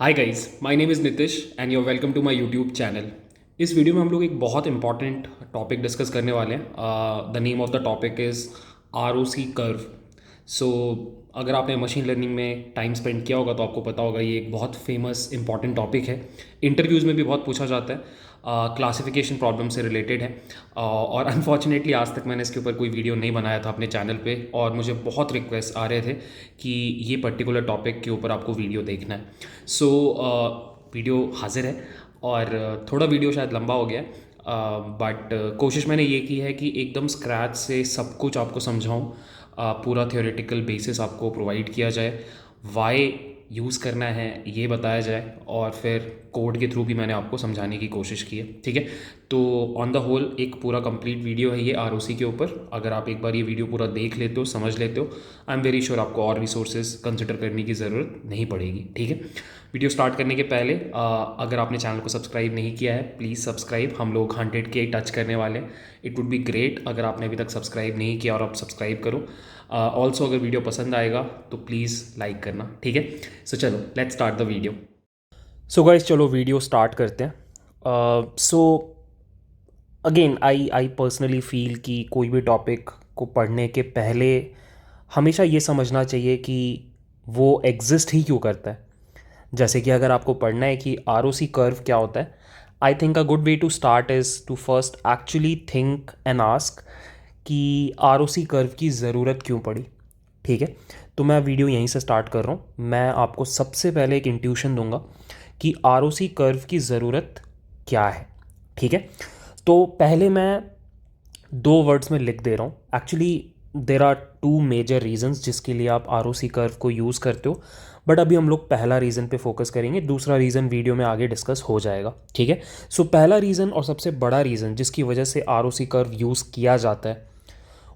Hi guys, my name is Nitish and you are welcome to my YouTube channel. इस video में हम लोग एक बहुत इंपॉर्टेंट टॉपिक डिस्कस करने वाले हैं। The name of the topic is ROC curve. So अगर आपने मशीन लर्निंग में टाइम स्पेंड किया होगा तो आपको पता होगा ये एक बहुत फेमस इंपॉर्टेंट टॉपिक है। इंटरव्यूज़ में भी बहुत पूछा जाता है। क्लासिफिकेशन प्रॉब्लम से रिलेटेड है। और अनफॉर्चुनेटली आज तक मैंने इसके ऊपर कोई वीडियो नहीं बनाया था अपने चैनल पे, और मुझे बहुत रिक्वेस्ट आ रहे थे कि ये पर्टिकुलर टॉपिक के ऊपर आपको वीडियो देखना है। सो वीडियो हाजिर है, और थोड़ा वीडियो शायद लंबा हो गया है, बट कोशिश मैंने ये की है कि एकदम स्क्रैच से सब कुछ आपको समझाऊँ। पूरा थियोरेटिकल बेसिस आपको प्रोवाइड किया जाए, वाई यूज़ करना है ये बताया जाए, और फिर कोड के थ्रू भी मैंने आपको समझाने की कोशिश की है। ठीक है, तो ऑन द होल एक पूरा कंप्लीट वीडियो है ये ROC के ऊपर। अगर आप एक बार ये वीडियो पूरा देख लेते हो, समझ लेते हो, आई एम वेरी श्योर आपको और रिसोर्सेज कंसिडर करने की ज़रूरत नहीं पड़ेगी। ठीक है, वीडियो स्टार्ट करने के पहले अगर आपने चैनल को सब्सक्राइब नहीं किया है, प्लीज़ सब्सक्राइब। हम लोग 100K टच करने वाले हैं। इट वुड बी ग्रेट अगर आपने अभी तक सब्सक्राइब नहीं किया और आप सब्सक्राइब करो। ऑल्सो अगर वीडियो पसंद आएगा तो प्लीज़ लाइक करना। ठीक है, सो चलो let's start the video. So guys, चलो वीडियो स्टार्ट करते हैं। So again I personally feel कि कोई भी टॉपिक को पढ़ने के पहले हमेशा ये समझना चाहिए कि वो एग्जिस्ट ही क्यों करता है। जैसे कि अगर आपको पढ़ना है कि ROC कर्व क्या होता है, I think a good way to start is to first actually think and ask कि ROC कर्व की ज़रूरत क्यों पड़ी। ठीक है, तो मैं वीडियो यहीं से स्टार्ट कर रहा हूँ। मैं आपको सबसे पहले एक इंट्यूशन दूंगा कि ROC कर्व की ज़रूरत क्या है। ठीक है, तो पहले मैं दो वर्ड्स में लिख दे रहा हूँ। Actually there are two major reasons जिसके लिए आप ROC कर्व को यूज़ करते हो, बट अभी हम लोग पहला रीज़न पे फोकस करेंगे, दूसरा रीज़न वीडियो में आगे डिस्कस हो जाएगा। ठीक है, सो पहला रीज़न और सबसे बड़ा रीज़न जिसकी वजह से ROC कर्व यूज़ किया जाता है,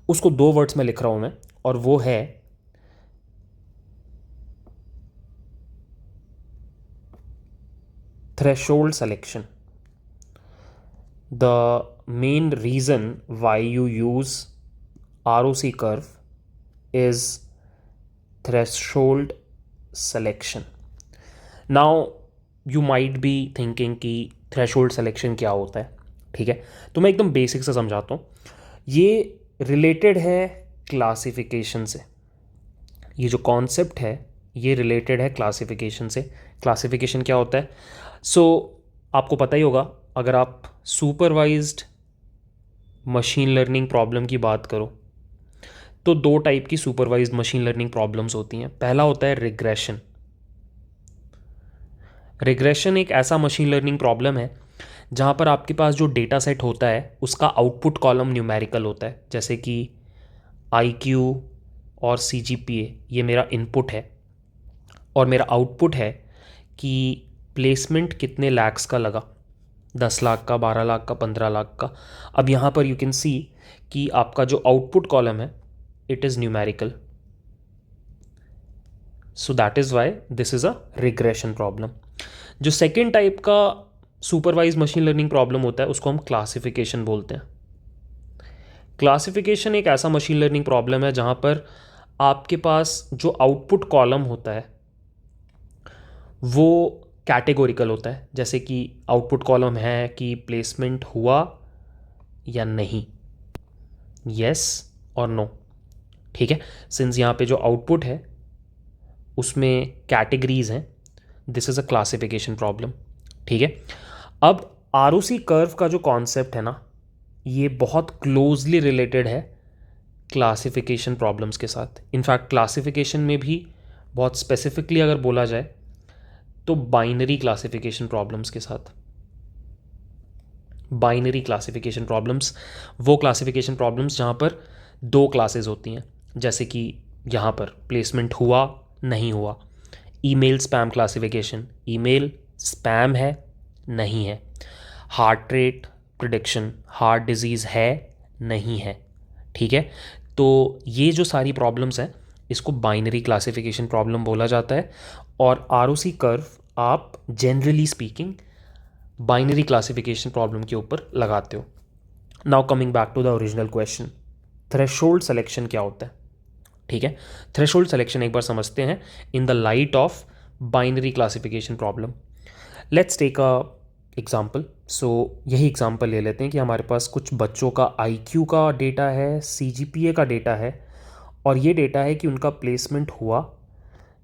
उसको दो वर्ड्स में लिख रहा हूँ मैं, और वो है threshold selection. The main reason why you use ROC curve is threshold selection. Now you might be thinking कि threshold selection क्या होता है। ठीक है, तो मैं एकदम बेसिक से समझाता हूँ। ये रिलेटेड है क्लासिफिकेशन से। ये जो कॉन्सेप्ट है ये रिलेटेड है क्लासिफिकेशन से। क्लासिफिकेशन क्या होता है? आपको पता ही होगा, अगर आप सुपरवाइज्ड मशीन लर्निंग प्रॉब्लम की बात करो तो दो टाइप की सुपरवाइज्ड मशीन लर्निंग प्रॉब्लम्स होती हैं। पहला होता है रिग्रेशन। रिग्रेशन एक ऐसा मशीन लर्निंग प्रॉब्लम है जहाँ पर आपके पास जो डेटा सेट होता है उसका आउटपुट कॉलम न्यूमेरिकल होता है, जैसे कि IQ और CGPA ये मेरा इनपुट है, और मेरा आउटपुट है कि प्लेसमेंट कितने लैक्स का लगा, 10 लाख का, 12 लाख का, 15 लाख का। अब यहाँ पर यू कैन सी कि आपका जो आउटपुट कॉलम है it is numerical, so that is why this is a regression problem. जो सेकेंड टाइप का सुपरवाइज मशीन लर्निंग प्रॉब्लम होता है उसको हम क्लासिफिकेशन बोलते हैं। क्लासिफिकेशन एक ऐसा मशीन लर्निंग प्रॉब्लम है जहाँ पर आपके पास जो आउटपुट कॉलम होता है वो कैटेगोरिकल होता है, जैसे कि आउटपुट कॉलम है कि प्लेसमेंट हुआ या नहीं, यस और नो। ठीक है, सिंस यहाँ पे जो आउटपुट है उसमें कैटेगरीज हैं, this is a classification problem. ठीक है, अब ROC कर्व का जो कॉन्सेप्ट है ना, ये बहुत क्लोजली रिलेटेड है क्लासिफिकेशन प्रॉब्लम्स के साथ। इनफैक्ट क्लासिफिकेशन में भी बहुत स्पेसिफिकली अगर बोला जाए तो बाइनरी क्लासिफिकेशन प्रॉब्लम्स के साथ। बाइनरी क्लासिफिकेशन प्रॉब्लम्स वो क्लासिफिकेशन प्रॉब्लम्स जहाँ पर दो क्लासेस होती हैं, जैसे कि यहाँ पर प्लेसमेंट हुआ नहीं हुआ। Email spam classification, email spam है नहीं है। Heart rate prediction, heart disease है नहीं है। ठीक है, तो ये जो सारी प्रॉब्लम्स हैं इसको बाइनरी क्लासिफिकेशन प्रॉब्लम बोला जाता है, और ROC कर्व आप generally speaking binary classification problem के ऊपर लगाते हो। Now coming back to the original question, threshold selection क्या होता है? ठीक है, थ्रेशोल्ड सिलेक्शन एक बार समझते हैं in the light of binary classification problem. Let's take a example. So यही एग्जाम्पल ले लेते हैं कि हमारे पास कुछ बच्चों का आईक्यू का डेटा है, सीजीपीए का डेटा है, और ये डेटा है कि उनका प्लेसमेंट हुआ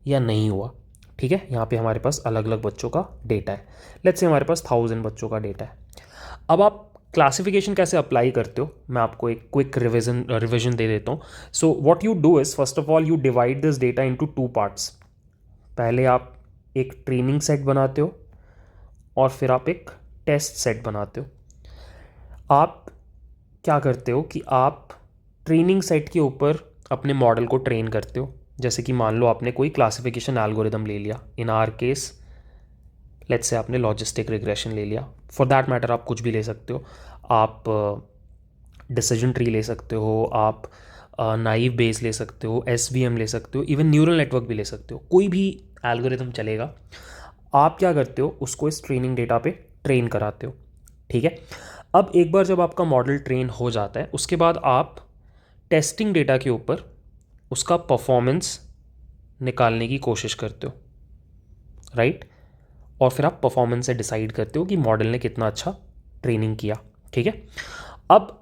या नहीं हुआ। ठीक है, यहाँ पे हमारे पास अलग अलग बच्चों का डेटा है। लेट्स से हमारे पास 1000 बच्चों का डेटा है। अब आप क्लासिफिकेशन कैसे अप्लाई करते हो, मैं आपको एक क्विक रिविजन दे देता हूँ। So what you do is, first of all you divide this data into 2 parts. पहले आप एक ट्रेनिंग सेट बनाते हो और फिर आप एक टेस्ट सेट बनाते हो। आप क्या करते हो कि आप ट्रेनिंग सेट के ऊपर अपने मॉडल को ट्रेन करते हो। जैसे कि मान लो आपने कोई क्लासिफिकेशन एल्गोरिदम ले लिया, इन आर केस लेट्स से आपने लॉजिस्टिक रिग्रेशन ले लिया, फॉर दैट मैटर आप कुछ भी ले सकते हो। आप डिसीजन ट्री ले सकते हो, आप नाइव बेस ले सकते हो, एसवीएम ले सकते हो, इवन न्यूरल नेटवर्क भी ले सकते हो, कोई भी एल्गोरिदम चलेगा। आप क्या करते हो, उसको इस ट्रेनिंग डेटा पे ट्रेन कराते हो। ठीक है, अब एक बार जब आपका मॉडल ट्रेन हो जाता है, उसके बाद आप टेस्टिंग डेटा के ऊपर उसका परफॉर्मेंस निकालने की कोशिश करते हो, राइट। और फिर आप परफॉर्मेंस से डिसाइड करते हो कि मॉडल ने कितना अच्छा ट्रेनिंग किया। ठीक है, अब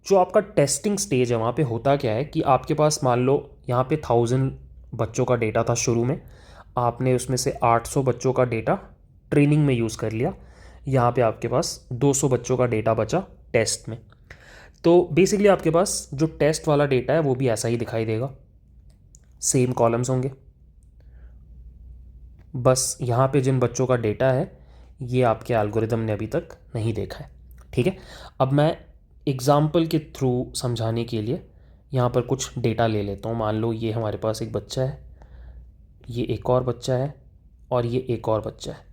जो आपका टेस्टिंग स्टेज है वहाँ पे होता क्या है कि आपके पास मान लो यहाँ पे 1000 बच्चों का डेटा था शुरू में, आपने उसमें से 800 बच्चों का डेटा ट्रेनिंग में यूज़ कर लिया। यहाँ पे आपके पास 200 बच्चों का डेटा बचा टेस्ट में। तो बेसिकली आपके पास जो टेस्ट वाला डेटा है वो भी ऐसा ही दिखाई देगा, सेम कॉलम्स होंगे, बस यहाँ पे जिन बच्चों का डेटा है ये आपके एल्गोरिदम ने अभी तक नहीं देखा है। ठीक है, अब मैं एग्जाम्पल के थ्रू समझाने के लिए यहाँ पर कुछ डेटा ले लेता हूँ। मान लो ये हमारे पास एक बच्चा है, ये एक और बच्चा है, और ये एक और बच्चा है,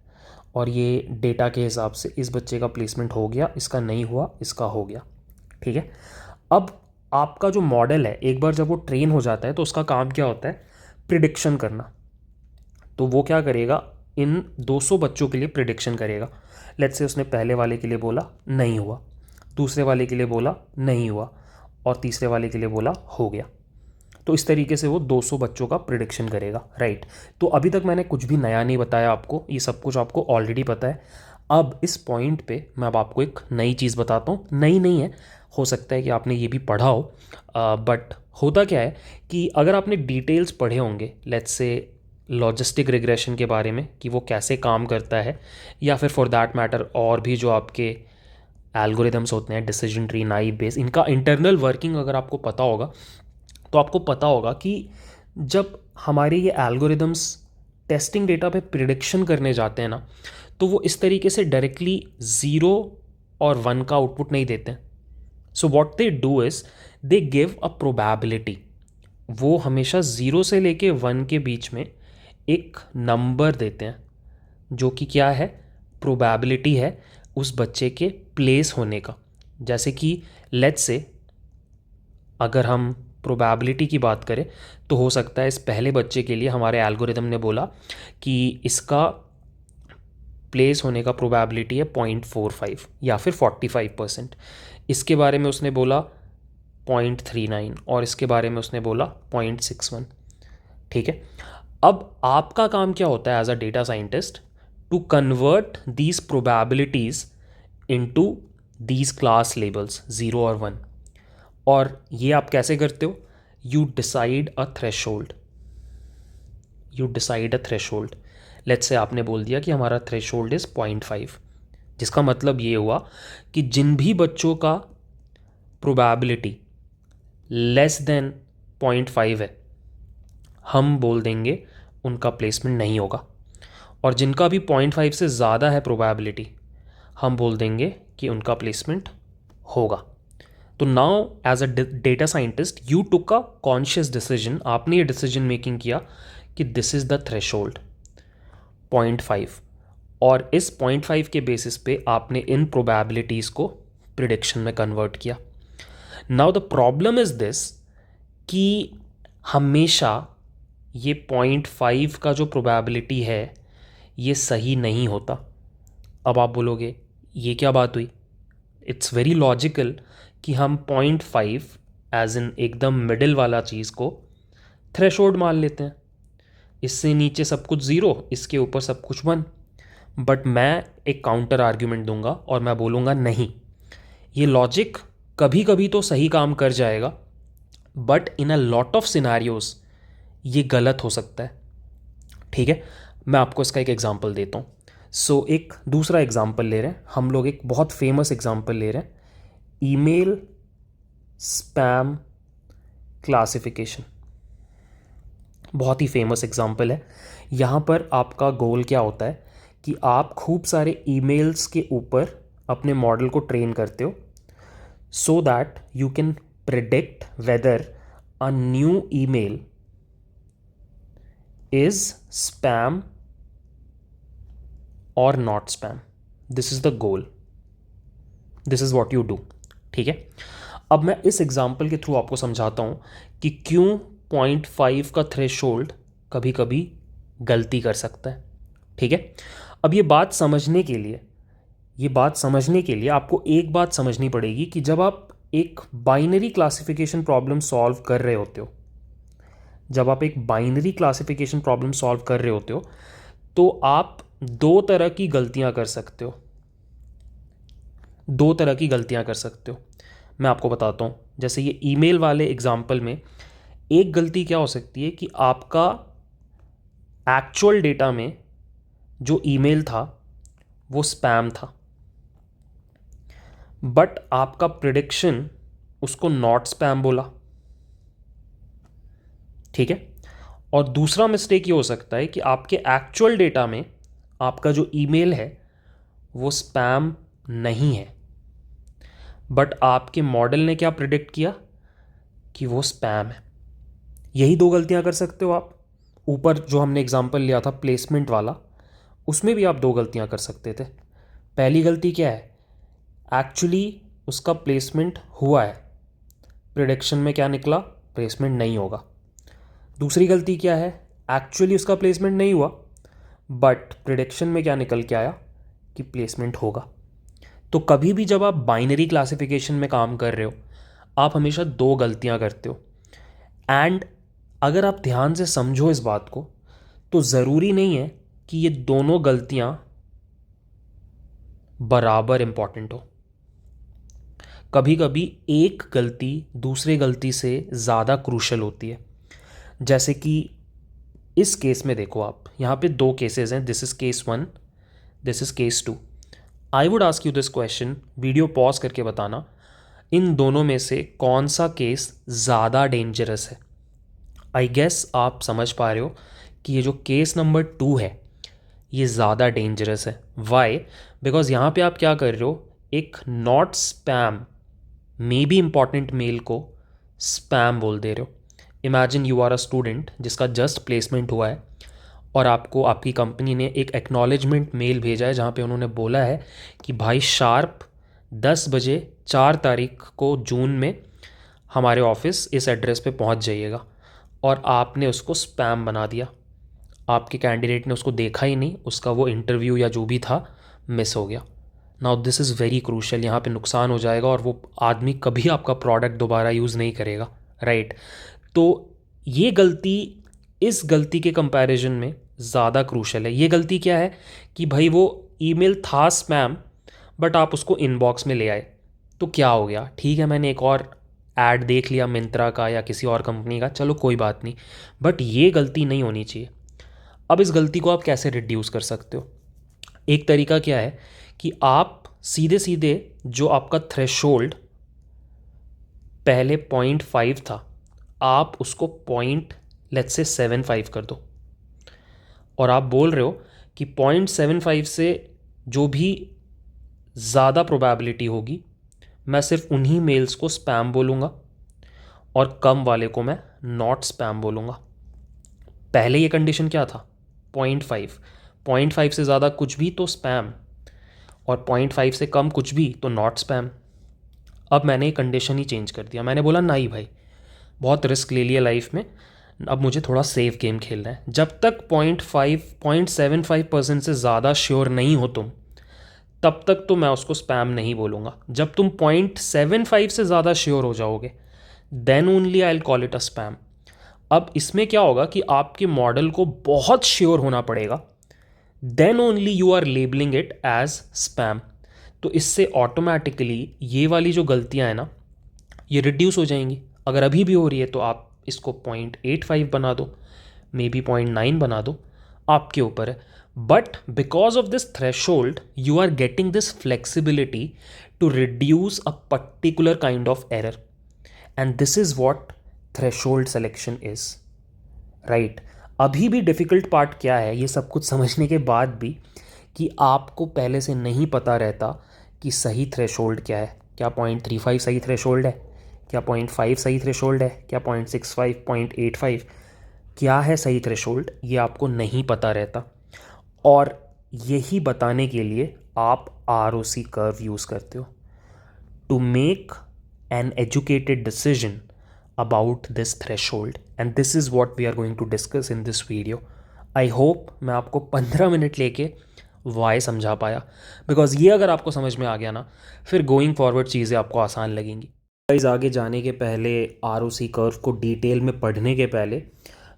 और ये डेटा के हिसाब से इस बच्चे का प्लेसमेंट हो गया, इसका नहीं हुआ, इसका हो गया। ठीक है, अब आपका जो मॉडल है एक बार जब वो ट्रेन हो जाता है तो उसका काम क्या होता है, प्रिडिक्शन करना। तो वो क्या करेगा, इन 200 बच्चों के लिए प्रिडिक्शन करेगा। लेट्स से उसने पहले वाले के लिए बोला नहीं हुआ, दूसरे वाले के लिए बोला नहीं हुआ, और तीसरे वाले के लिए बोला हो गया। तो इस तरीके से वो 200 बच्चों का प्रिडिक्शन करेगा, राइट। तो अभी तक मैंने कुछ भी नया नहीं बताया आपको, ये सब कुछ आपको ऑलरेडी पता है। अब इस पॉइंट पे मैं अब आपको एक नई चीज़ बताता हूँ, नई नहीं है, हो सकता है कि आपने ये भी पढ़ा हो, बट होता क्या है कि अगर आपने डिटेल्स पढ़े होंगे, लेट्स से लॉजिस्टिक रिग्रेशन के बारे में कि वो कैसे काम करता है, या फिर फॉर दैट मैटर और भी जो आपके एल्गोरिदम्स होते हैं, डिसीजन ट्री, नाइव बेस, इनका इंटरनल वर्किंग अगर आपको पता होगा तो आपको पता होगा कि जब हमारे ये एल्गोरिदम्स टेस्टिंग डेटा पे प्रिडिक्शन करने जाते हैं ना, तो वो इस तरीके से डायरेक्टली 0 और 1 का आउटपुट नहीं देते हैं। So what they do is they give a probability. वो हमेशा 0 से लेके 1 के बीच में एक नंबर देते हैं जो कि क्या है, प्रोबेबिलिटी है उस बच्चे के प्लेस होने का। जैसे कि लेट्स से अगर हम प्रोबेबिलिटी की बात करें तो हो सकता है इस पहले बच्चे के लिए हमारे एल्गोरिदम ने बोला कि इसका प्लेस होने का प्रोबेबिलिटी है 0.45 या फिर 45%। इसके बारे में उसने बोला 0.39, और इसके बारे में उसने बोला 0.61। ठीक है, अब आपका काम क्या होता है as a data scientist, to convert these probabilities into these class labels 0 और 1। और ये आप कैसे करते हो, you decide a threshold. You decide a threshold. Let's say आपने बोल दिया कि हमारा थ्रेशोल्ड इज़ 0.5, जिसका मतलब ये हुआ कि जिन भी बच्चों का प्रोबेबिलिटी लेस देन 0.5 है, हम बोल देंगे उनका प्लेसमेंट नहीं होगा, और जिनका भी 0.5 से ज़्यादा है प्रोबेबिलिटी, हम बोल देंगे कि उनका प्लेसमेंट होगा। तो now as a data scientist you took a conscious decision, आपने ये डिसीजन मेकिंग किया कि दिस इज़ द थ्रेशोल्ड 0.5, और इस 0.5 के बेसिस पे आपने इन प्रोबेबिलिटीज़ को प्रिडिक्शन में कन्वर्ट किया। Now the problem is this कि हमेशा ये 0.5 का जो प्रोबेबिलिटी है ये सही नहीं होता। अब आप बोलोगे ये क्या बात हुई, इट्स वेरी लॉजिकल कि हम 0.5 एज इन एकदम मिडिल वाला चीज़ को थ्रेशोल्ड मान लेते हैं। इससे नीचे सब कुछ ज़ीरो, इसके ऊपर सब कुछ 1। बट मैं एक काउंटर आर्ग्यूमेंट दूंगा और मैं बोलूँगा नहीं, ये लॉजिक कभी कभी तो सही काम कर जाएगा, but in a lot of scenarios ये गलत हो सकता है। ठीक है, मैं आपको इसका एक एग्जांपल देता हूँ। सो एक दूसरा एग्जांपल ले रहे हैं हम लोग, एक बहुत फेमस एग्जांपल ले रहे हैं, ईमेल स्पैम क्लासिफिकेशन। बहुत ही फेमस एग्जांपल है। यहाँ पर आपका गोल क्या होता है कि आप खूब सारे ईमेल्स के ऊपर अपने मॉडल को ट्रेन करते हो so that you can predict whether a new email is spam और not spam. This is the goal, this is what you do. ठीक है, अब मैं इस एग्जाम्पल के थ्रू आपको समझाता हूँ कि क्यों 0.5 का थ्रेशोल्ड कभी कभी गलती कर सकता है। ठीक है, अब ये बात समझने के लिए आपको एक बात समझनी पड़ेगी कि जब आप एक बाइनरी क्लासिफिकेशन प्रॉब्लम सॉल्व कर रहे होते हो, तो आप दो तरह की गलतियां कर सकते हो। मैं आपको बताता हूँ। जैसे ये ईमेल वाले एग्जाम्पल में एक गलती क्या हो सकती है कि आपका एक्चुअल डेटा में जो ईमेल था वो स्पैम था, बट आपका प्रिडिक्शन उसको नॉट स्पैम बोला। ठीक है, और दूसरा मिस्टेक ये हो सकता है कि आपके एक्चुअल डेटा में आपका जो ईमेल है वो स्पैम नहीं है, बट आपके मॉडल ने क्या प्रिडिक्ट किया कि वो स्पैम है। यही दो गलतियां कर सकते हो आप। ऊपर जो हमने एग्जांपल लिया था प्लेसमेंट वाला, उसमें भी आप दो गलतियां कर सकते थे। पहली गलती क्या है, एक्चुअली उसका प्लेसमेंट हुआ है, प्रिडिक्शन में क्या निकला, प्लेसमेंट नहीं होगा। दूसरी गलती क्या है, एक्चुअली उसका प्लेसमेंट नहीं हुआ, बट प्रिडिक्शन में क्या निकल के आया कि प्लेसमेंट होगा। तो कभी भी जब आप बाइनरी क्लासिफिकेशन में काम कर रहे हो, आप हमेशा दो गलतियां करते हो। एंड अगर आप ध्यान से समझो इस बात को, तो ज़रूरी नहीं है कि ये दोनों गलतियां बराबर इंपॉर्टेंट हो। कभी कभी एक गलती दूसरे गलती से ज़्यादा क्रूशल होती है। जैसे कि इस केस में देखो, आप यहाँ पे दो केसेस हैं, this is case 1, this is case 2। I would ask you this question, video pause करके बताना, इन दोनों में से कौन सा केस ज़्यादा डेंजरस है। आई गेस आप समझ पा रहे हो कि ये जो केस नंबर 2 है ये ज़्यादा डेंजरस है। वाई? बिकॉज यहाँ पे आप क्या कर रहे हो, एक not spam may be important mail को स्पैम बोल दे रहे हो। Imagine you are a student जिसका जस्ट प्लेसमेंट हुआ है और आपको आपकी कंपनी ने एक एक्नॉलेजमेंट मेल भेजा है जहाँ पे उन्होंने बोला है कि भाई शार्प 10 बजे 4 तारीख को जून में हमारे ऑफिस इस एड्रेस पे पहुँच जाइएगा, और आपने उसको स्पैम बना दिया। आपके कैंडिडेट ने उसको देखा ही नहीं, उसका वो इंटरव्यू या जो भी था मिस हो गया। Now this is very crucial, यहाँ पे नुकसान हो जाएगा और वो आदमी कभी आपका प्रोडक्ट दोबारा यूज़ नहीं करेगा, राइट? तो ये गलती इस गलती के कंपैरिजन में ज़्यादा क्रूशल है। ये गलती क्या है कि भाई वो ईमेल था स्पैम, बट आप उसको इनबॉक्स में ले आए, तो क्या हो गया, ठीक है मैंने एक और ऐड देख लिया मिंत्रा का या किसी और कंपनी का, चलो कोई बात नहीं, बट ये गलती नहीं होनी चाहिए। अब इस गलती को आप कैसे रिड्यूस कर सकते हो? एक तरीका क्या है कि आप सीधे सीधे जो आपका थ्रेशोल्ड पहले 0.5 था, आप उसको लेट्स से 0.75 कर दो, और आप बोल रहे हो कि 0.75 से जो भी ज़्यादा प्रोबेबिलिटी होगी मैं सिर्फ उन्हीं मेल्स को स्पैम बोलूँगा और कम वाले को मैं नॉट स्पैम बोलूँगा। पहले ये कंडीशन क्या था, 0.5 से ज़्यादा कुछ भी तो स्पैम, और 0.5 से कम कुछ भी तो नॉट स्पैम। अब मैंने ये कंडीशन ही चेंज कर दिया, मैंने बोला नहीं भाई, बहुत रिस्क ले लिया लाइफ में, अब मुझे थोड़ा सेफ गेम खेलना है। जब तक 0.75% से ज़्यादा श्योर नहीं हो तुम, तब तक तो मैं उसको स्पैम नहीं बोलूँगा। जब तुम 0.75 से ज़्यादा श्योर हो जाओगे, then only I will call it a spam. अब इसमें क्या होगा कि आपके मॉडल को बहुत श्योर होना पड़ेगा, then only you are labelling it as spam. तो इससे ऑटोमेटिकली ये वाली जो गलतियां हैं ना, ये रिड्यूस हो जाएंगी। अगर अभी भी हो रही है तो आप इसको 0.85 बना दो, मे बी 0.9 बना दो, आपके ऊपर है। But because of this threshold you are getting this flexibility to reduce a particular kind of error, and this is what threshold selection is, right. अभी भी डिफ़िकल्ट पार्ट क्या है, ये सब कुछ समझने के बाद भी, कि आपको पहले से नहीं पता रहता कि सही थ्रेशोल्ड क्या है। क्या 0.35 सही थ्रेशोल्ड है, क्या 0.5 सही थ्रेशोल्ड है, क्या 0.65, 0.85 क्या है सही थ्रेशोल्ड, ये आपको नहीं पता रहता। और यही बताने के लिए आप ROC कर्व यूज़ करते हो to make an educated decision about this threshold, and this is what we are going to discuss in this video. I hope मैं आपको 15 मिनट लेके वाई समझा पाया, बिकॉज ये अगर आपको समझ में आ गया ना, फिर गोइंग फॉरवर्ड चीज़ें आपको आसान लगेंगी। गाइस, आगे जाने के पहले, ROC कर्व को डिटेल में पढ़ने के पहले,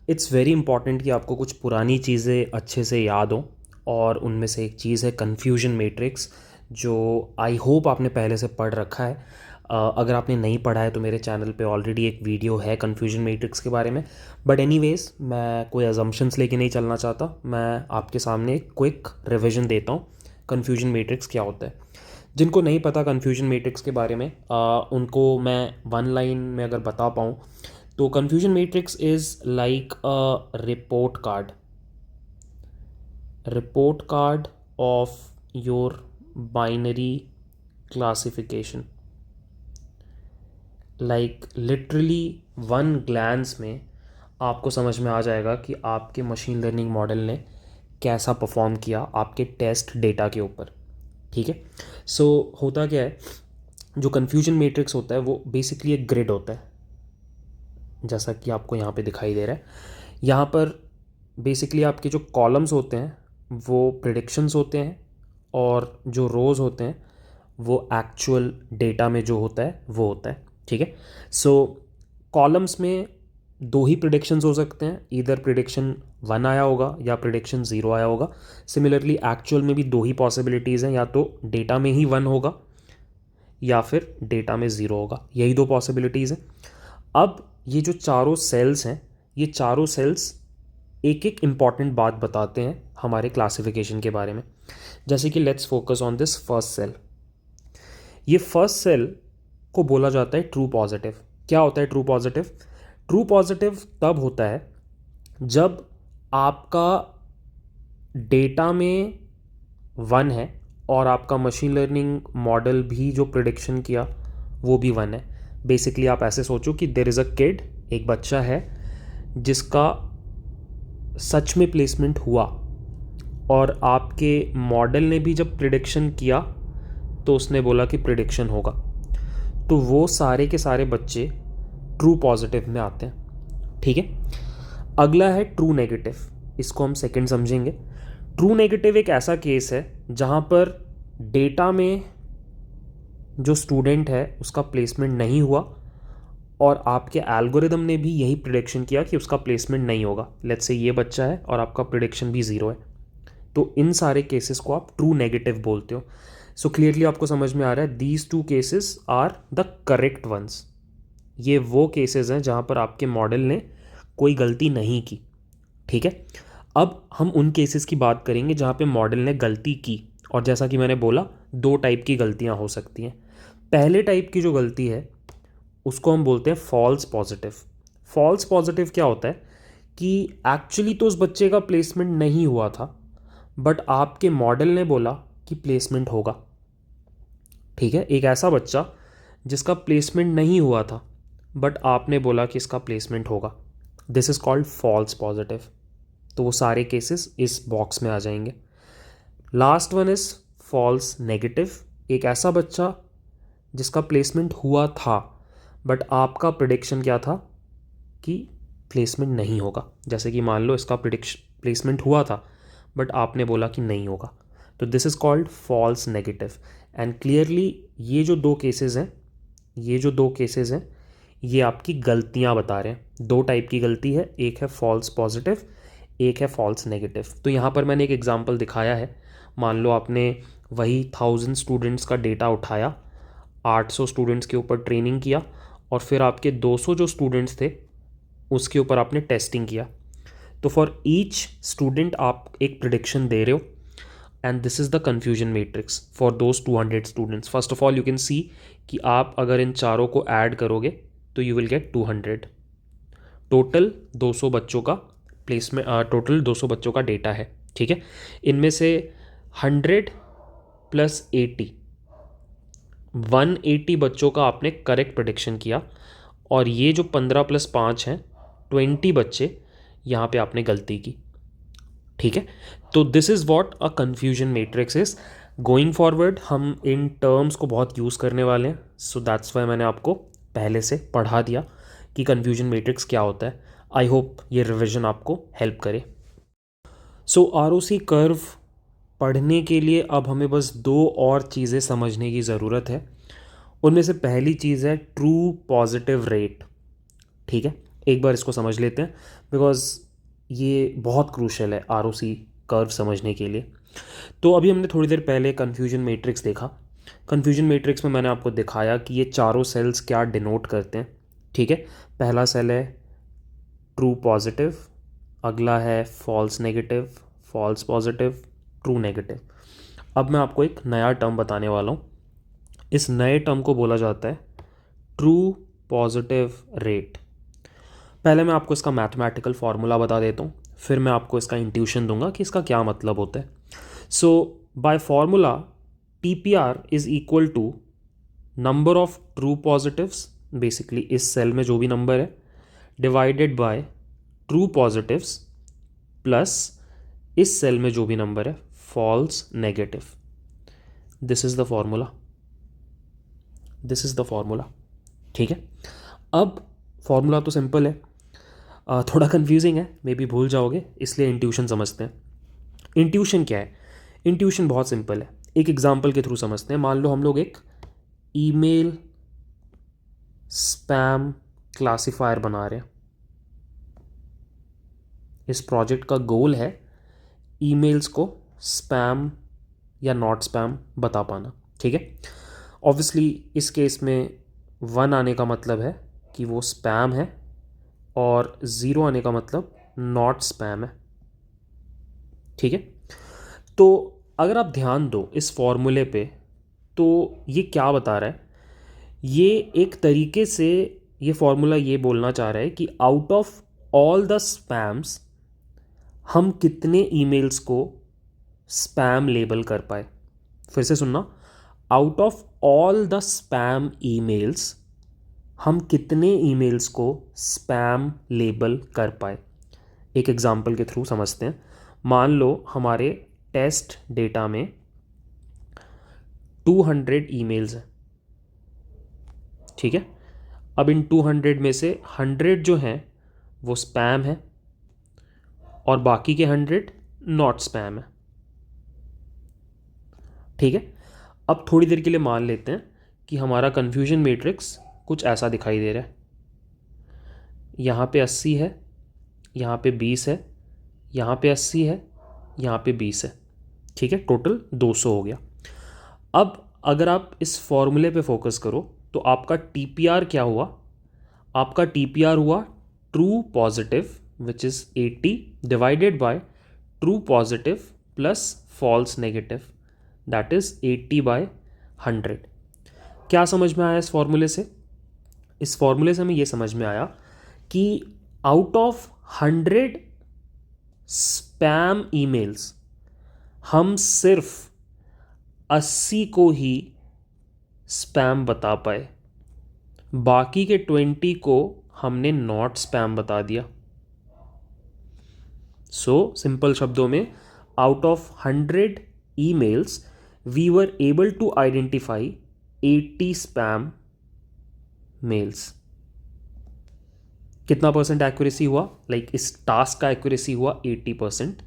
इट्स वेरी इंपॉर्टेंट कि आपको कुछ पुरानी चीज़ें अच्छे से याद हों, और उनमें से एक चीज़ है कन्फ्यूजन मैट्रिक्स, जो आई होप आपने पहले से पढ़ रखा है। अगर आपने नहीं पढ़ा है तो मेरे चैनल पे ऑलरेडी एक वीडियो है कन्फ्यूजन मैट्रिक्स के बारे में। बट एनीवेज, मैं कोई अजम्पशंस लेके नहीं चलना चाहता, मैं आपके सामने एक क्विक रिविजन देता हूँ कन्फ्यूजन मैट्रिक्स क्या होता है। जिनको नहीं पता कन्फ्यूजन मैट्रिक्स के बारे में, उनको मैं वन लाइन में अगर बता पाऊँ तो confusion matrix is like a report card of your binary classification. Like literally one glance में आपको समझ में आ जाएगा कि आपके मशीन लर्निंग मॉडल ने कैसा परफॉर्म किया आपके टेस्ट डेटा के ऊपर, ठीक है। सो होता क्या है, जो कन्फ्यूजन मैट्रिक्स होता है वो बेसिकली एक ग्रिड होता है, जैसा कि आपको यहाँ पे दिखाई दे रहा है। यहाँ पर बेसिकली आपके जो कॉलम्स होते हैं वो प्रिडिक्शंस होते हैं, और जो रोज़ होते हैं वो एक्चुअल डेटा में जो होता है वो होता है, ठीक है। सो कॉलम्स में दो ही प्रिडिक्शंस हो सकते हैं, इधर प्रिडिक्शन 1 आया होगा या प्रिडिक्शन 0 आया होगा। सिमिलरली एक्चुअल में भी दो ही पॉसिबिलिटीज़ हैं, या तो डेटा में ही 1 होगा या फिर डेटा में 0 होगा, यही दो पॉसिबिलिटीज़ हैं। अब ये जो चारों सेल्स हैं, ये चारों सेल्स एक एक इम्पॉर्टेंट बात बताते हैं हमारे क्लासिफिकेशन के बारे में। जैसे कि let's focus on this first cell. ये फर्स्ट सेल को बोला जाता है ट्रू पॉजिटिव। क्या होता है ट्रू पॉजिटिव? ट्रू पॉजिटिव तब होता है जब आपका डेटा में 1 है और आपका मशीन लर्निंग मॉडल भी जो प्रिडिक्शन किया वो भी 1 है। बेसिकली आप ऐसे सोचो कि देयर इज़ अ किड, एक बच्चा है जिसका सच में प्लेसमेंट हुआ, और आपके मॉडल ने भी जब प्रिडिक्शन किया तो उसने बोला कि प्रिडिक्शन होगा, तो वो सारे के सारे बच्चे ट्रू पॉजिटिव में आते हैं, ठीक है। अगला है ट्रू नेगेटिव, इसको हम सेकंड समझेंगे। ट्रू नेगेटिव एक ऐसा केस है जहाँ पर डेटा में जो स्टूडेंट है उसका प्लेसमेंट नहीं हुआ, और आपके एल्गोरिदम ने भी यही प्रिडिक्शन किया कि उसका प्लेसमेंट नहीं होगा। लेट्स से ये बच्चा है और आपका प्रिडिक्शन भी 0 है, तो इन सारे केसेस को आप ट्रू नेगेटिव बोलते हो। सो क्लियरली आपको समझ में आ रहा है, these two cases are the correct ones. ये वो केसेस हैं जहाँ पर आपके मॉडल ने कोई गलती नहीं की, ठीक है। अब हम उन केसेस की बात करेंगे जहाँ पे मॉडल ने गलती की, और जैसा कि मैंने बोला, दो टाइप की गलतियाँ हो सकती हैं। पहले टाइप की जो गलती है उसको हम बोलते हैं फॉल्स पॉजिटिव। फॉल्स पॉजिटिव क्या होता है कि एक्चुअली तो उस बच्चे का प्लेसमेंट नहीं हुआ था, बट आपके मॉडल ने बोला कि प्लेसमेंट होगा, ठीक है। एक ऐसा बच्चा जिसका प्लेसमेंट नहीं हुआ था बट आपने बोला कि इसका प्लेसमेंट होगा, this is called false positive. तो वो सारे केसेस इस बॉक्स में आ जाएंगे। Last one is false negative, एक ऐसा बच्चा जिसका प्लेसमेंट हुआ था बट आपका प्रिडिक्शन क्या था कि प्लेसमेंट नहीं होगा। जैसे कि मान लो इसका प्लेसमेंट हुआ था बट आपने बोला कि नहीं होगा, तो this is called false negative. And clearly ये जो दो केसेस हैं ये आपकी गलतियाँ बता रहे हैं। दो टाइप की गलती है, एक है फॉल्स पॉजिटिव, एक है फॉल्स नेगेटिव। तो यहाँ पर मैंने एक एग्जांपल दिखाया है। मान लो आपने वही 1000 स्टूडेंट्स का डेटा उठाया, 800 स्टूडेंट्स के ऊपर ट्रेनिंग किया और फिर आपके 200 जो स्टूडेंट्स थे उसके ऊपर आपने टेस्टिंग किया। तो फॉर ईच स्टूडेंट आप एक प्रिडिक्शन दे रहे हो and this is the confusion matrix for those 200 students. First of all you can सी कि आप अगर इन चारों को ऐड करोगे तो यू विल गेट 200। टोटल 200 बच्चों का प्लेसमेंट, टोटल 200 बच्चों का डेटा है, ठीक है। इनमें से 100 प्लस 80, 180 बच्चों का आपने करेक्ट प्रेडिक्शन किया और ये जो 15 प्लस 5 हैं 20 बच्चे यहाँ पे आपने गलती की, ठीक है। तो this is what a confusion matrix is. Going forward हम इन टर्म्स को बहुत यूज़ करने वाले हैं, सो दैट्स वाई मैंने आपको पहले से पढ़ा दिया कि कन्फ्यूजन मैट्रिक्स क्या होता है। आई होप ये रिविजन आपको हेल्प करे। सो आरओसी कर्व पढ़ने के लिए अब हमें बस दो और चीज़ें समझने की ज़रूरत है। उनमें से पहली चीज़ है ट्रू पॉजिटिव रेट, ठीक है। एक बार इसको समझ लेते हैं बिकॉज ये बहुत क्रूशल है आरओसी कर्व समझने के लिए। तो अभी हमने थोड़ी देर पहले कन्फ्यूजन मैट्रिक्स देखा। कन्फ्यूजन मैट्रिक्स में मैंने आपको दिखाया कि ये चारों सेल्स क्या डिनोट करते हैं, ठीक है। पहला सेल है ट्रू पॉजिटिव, अगला है false negative, false positive, true negative. अब मैं आपको एक नया टर्म बताने वाला हूँ। इस नए टर्म को बोला जाता है ट्रू पॉजिटिव रेट। पहले मैं आपको इसका मैथमेटिकल फार्मूला बता देता हूँ, फिर मैं आपको इसका इंट्यूशन दूंगा कि इसका क्या मतलब होता है। So by formula TPR is equal to number of true positives, basically इस सेल में जो भी नंबर है, divided by true positives plus इस सेल में जो भी नंबर है false negative. This is the formula, this is the formula, ठीक है। अब फॉर्मूला तो सिंपल है, थोड़ा कंफ्यूजिंग है, मे बी भूल जाओगे, इसलिए इंट्यूशन समझते हैं। इंट्यूशन क्या है? इंट्यूशन बहुत सिंपल है, एक एग्जांपल के थ्रू समझते हैं। मान लो हम लोग एक ईमेल स्पैम क्लासिफायर बना रहे हैं। इस प्रोजेक्ट का गोल है ईमेल्स को स्पैम या नॉट स्पैम बता पाना, ठीक है। ऑब्वियसली इस केस में 1 आने का मतलब है कि वो स्पैम है और 0 आने का मतलब नॉट स्पैम है, ठीक है। तो अगर आप ध्यान दो इस फॉर्मूले पे तो ये क्या बता रहा है, ये एक तरीके से ये फॉर्मूला ये बोलना चाह रहा है कि out of all the spams हम कितने ईमेल्स को स्पैम लेबल कर पाए। फिर से सुनना, out of all the spam emails हम कितने ईमेल्स को स्पैम लेबल कर पाए। एक एग्जांपल के थ्रू समझते हैं। मान लो हमारे टेस्ट डेटा में 200 ईमेल्स हैं, ठीक है। अब इन 200 में से 100 जो हैं वो स्पैम है और बाकी के 100 नॉट स्पैम है, ठीक है। अब थोड़ी देर के लिए मान लेते हैं कि हमारा कन्फ्यूजन मैट्रिक्स कुछ ऐसा दिखाई दे रहा है। यहाँ पे 80 है, यहाँ पे 20 है, यहाँ पे 80 है, यहाँ पे 20 है, ठीक है। टोटल 200 हो गया। अब अगर आप इस फॉर्मूले पे फोकस करो तो आपका TPR क्या हुआ? आपका TPR हुआ true positive which is 80 divided by true positive plus false negative, that is 80/100। क्या समझ में आया इस फॉर्मूले से? इस फॉर्मूले से हमें यह समझ में आया कि आउट ऑफ 100 स्पैम ईमेल्स हम सिर्फ 80 को ही स्पैम बता पाए, बाकी के 20 को हमने नॉट स्पैम बता दिया। सो सिंपल शब्दों में, out of 100 emails we were able to identify 80 spam mails. कितना परसेंट एक्यूरेसी हुआ? लाइक इस टास्क का एक्यूरेसी हुआ 80%,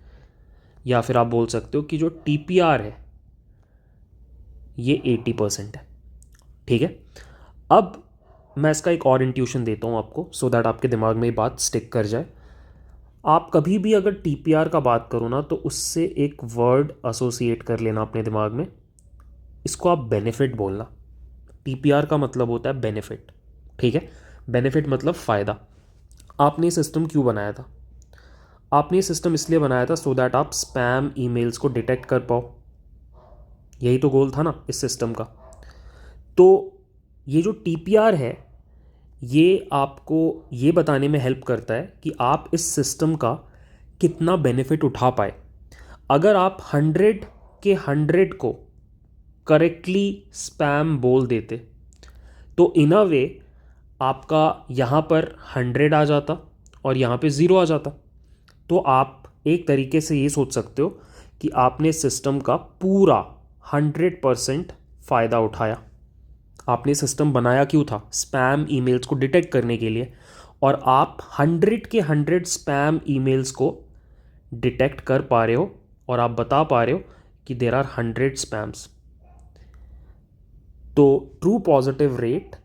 या फिर आप बोल सकते हो कि जो TPR है ये 80% है, ठीक है। अब मैं इसका एक और इंट्यूशन देता हूँ आपको, सो दैट आपके दिमाग में ये बात स्टिक कर जाए। आप कभी भी अगर टीपीआर का बात करो ना, तो उससे एक वर्ड एसोसिएट कर लेना अपने दिमाग में, इसको आप बेनिफिट बोलना। टीपीआर का मतलब होता है बेनिफिट, ठीक है। बेनिफिट मतलब फ़ायदा। आपने ये सिस्टम क्यों बनाया था? आपने ये सिस्टम इसलिए बनाया था सो दैट आप स्पैम ईमेल्स को डिटेक्ट कर पाओ। यही तो गोल था ना इस सिस्टम का। तो ये जो टीपीआर है, ये आपको ये बताने में हेल्प करता है कि आप इस सिस्टम का कितना बेनिफिट उठा पाए। अगर आप 100 के 100 को करेक्टली स्पैम बोल देते, तो इन अ वे आपका यहाँ पर 100 आ जाता और यहाँ पे 0 आ जाता। तो आप एक तरीके से ये सोच सकते हो कि आपने सिस्टम का पूरा 100% फ़ायदा उठाया। आपने सिस्टम बनाया क्यों था? स्पैम ईमेल्स को डिटेक्ट करने के लिए। और आप 100 के 100 स्पैम ईमेल्स को डिटेक्ट कर पा रहे हो और आप बता पा रहे हो कि देर आर 100 स्पैम्स। तो true positive rate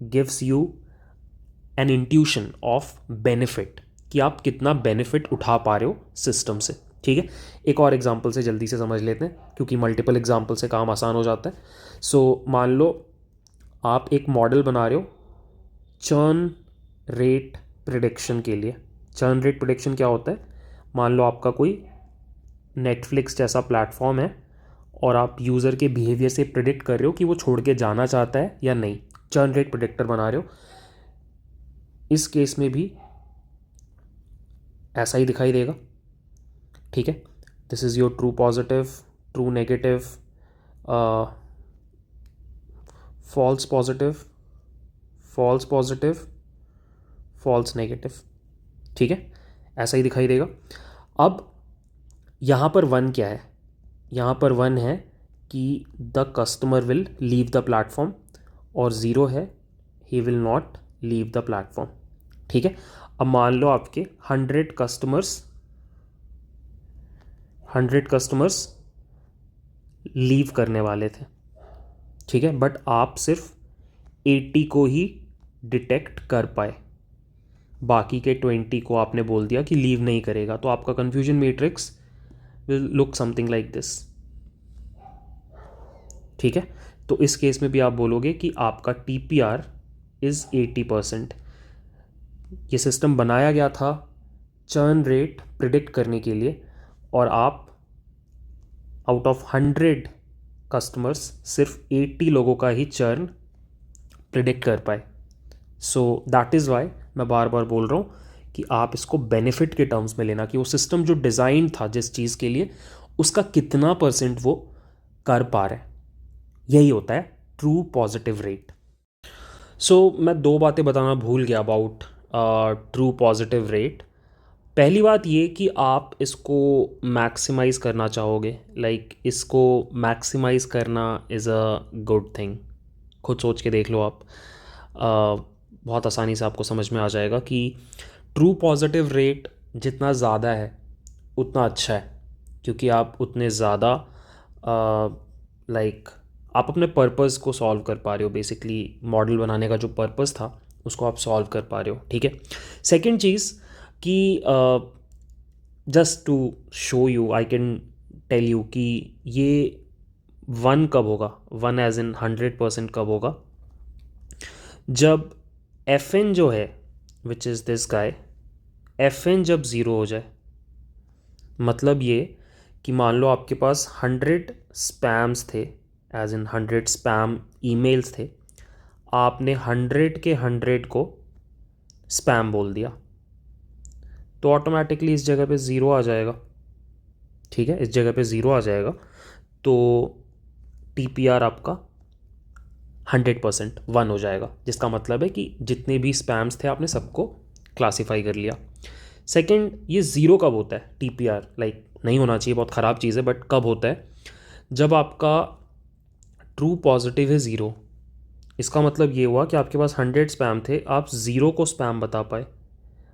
gives you N intuition of benefit, कि आप कितना बेनिफिट उठा पा रहे हो सिस्टम से, ठीक है। एक और एग्जांपल से जल्दी से समझ लेते हैं, क्योंकि मल्टीपल एग्जांपल से काम आसान हो जाता है। सो मान लो आप एक मॉडल बना रहे हो चर्न रेट प्रिडिक्शन के लिए। चर्न रेट प्रिडिक्शन क्या होता है? मान लो आपका कोई नेटफ्लिक्स जैसा प्लेटफॉर्म है और आप यूज़र के बिहेवियर से प्रिडिक्ट कर रहे हो कि वो छोड़ के जाना चाहता है या नहीं। चर्न रेट प्रिडिक्टर बना रहे हो। इस केस में भी ऐसा ही दिखाई देगा, ठीक है। This is your true positive, true negative, false positive, false positive, false negative, ठीक है। ऐसा ही दिखाई देगा। अब यहाँ पर वन क्या है? यहाँ पर वन है कि the customer will leave the platform, और ज़ीरो है he will not leave the platform, ठीक है। अब मान लो आपके 100 कस्टमर्स लीव करने वाले थे, ठीक है, बट आप सिर्फ 80 को ही डिटेक्ट कर पाए। बाकी के 20 को आपने बोल दिया कि लीव नहीं करेगा। तो आपका confusion matrix will look something like this, ठीक है। तो इस केस में भी आप बोलोगे कि आपका टीपीआर इज़ 80%। ये सिस्टम बनाया गया था चर्न रेट प्रिडिक्ट करने के लिए, और आप आउट ऑफ 100 कस्टमर्स सिर्फ 80 लोगों का ही चर्न प्रिडिक्ट कर पाए। सो दैट इज़ वाई मैं बार बार बोल रहा हूँ कि आप इसको बेनिफिट के टर्म्स में लेना, कि वो सिस्टम जो डिज़ाइन था जिस चीज़ के लिए, उसका कितना % वो कर पा रहे हैं। यही होता है ट्रू पॉजिटिव रेट। सो मैं दो बातें बताना भूल गया अबाउट ट्रू पॉजिटिव रेट। पहली बात ये कि आप इसको मैक्सिमाइज़ करना चाहोगे, लाइक इसको मैक्सिमाइज़ करना इज़ अ गुड थिंग। खुद सोच के देख लो आप, बहुत आसानी से आपको समझ में आ जाएगा कि ट्रू पॉजिटिव रेट जितना ज़्यादा है उतना अच्छा है, क्योंकि आप उतने ज़्यादा लाइक आप अपने पर्पस को सॉल्व कर पा रहे हो। बेसिकली मॉडल बनाने का जो पर्पस था उसको आप सॉल्व कर पा रहे हो, ठीक है। सेकंड चीज़ कि just to show you I can tell you कि ये वन कब होगा, वन एज इन 100% कब होगा? जब एफ एन जो है which is this guy, F N जब ज़ीरो हो जाए। मतलब ये कि मान लो आपके पास 100 स्पैम्स थे, एज इन 100 स्पैम ईमेल्स थे, आपने 100 के 100 को स्पैम बोल दिया, तो ऑटोमेटिकली इस जगह पे ज़ीरो आ जाएगा, ठीक है। इस जगह पे ज़ीरो आ जाएगा, तो टीपीआर आपका 100% वन हो जाएगा, जिसका मतलब है कि जितने भी स्पैम्स थे आपने सबको क्लासीफाई कर लिया। सेकंड, ये ज़ीरो कब होता है? टीपीआर लाइक नहीं होना चाहिए, बहुत ख़राब चीज़ है, बट कब होता है? जब आपका ट्रू पॉजिटिव है ज़ीरो। इसका मतलब ये हुआ कि आपके पास 100 स्पैम थे, आप ज़ीरो को स्पैम बता पाए,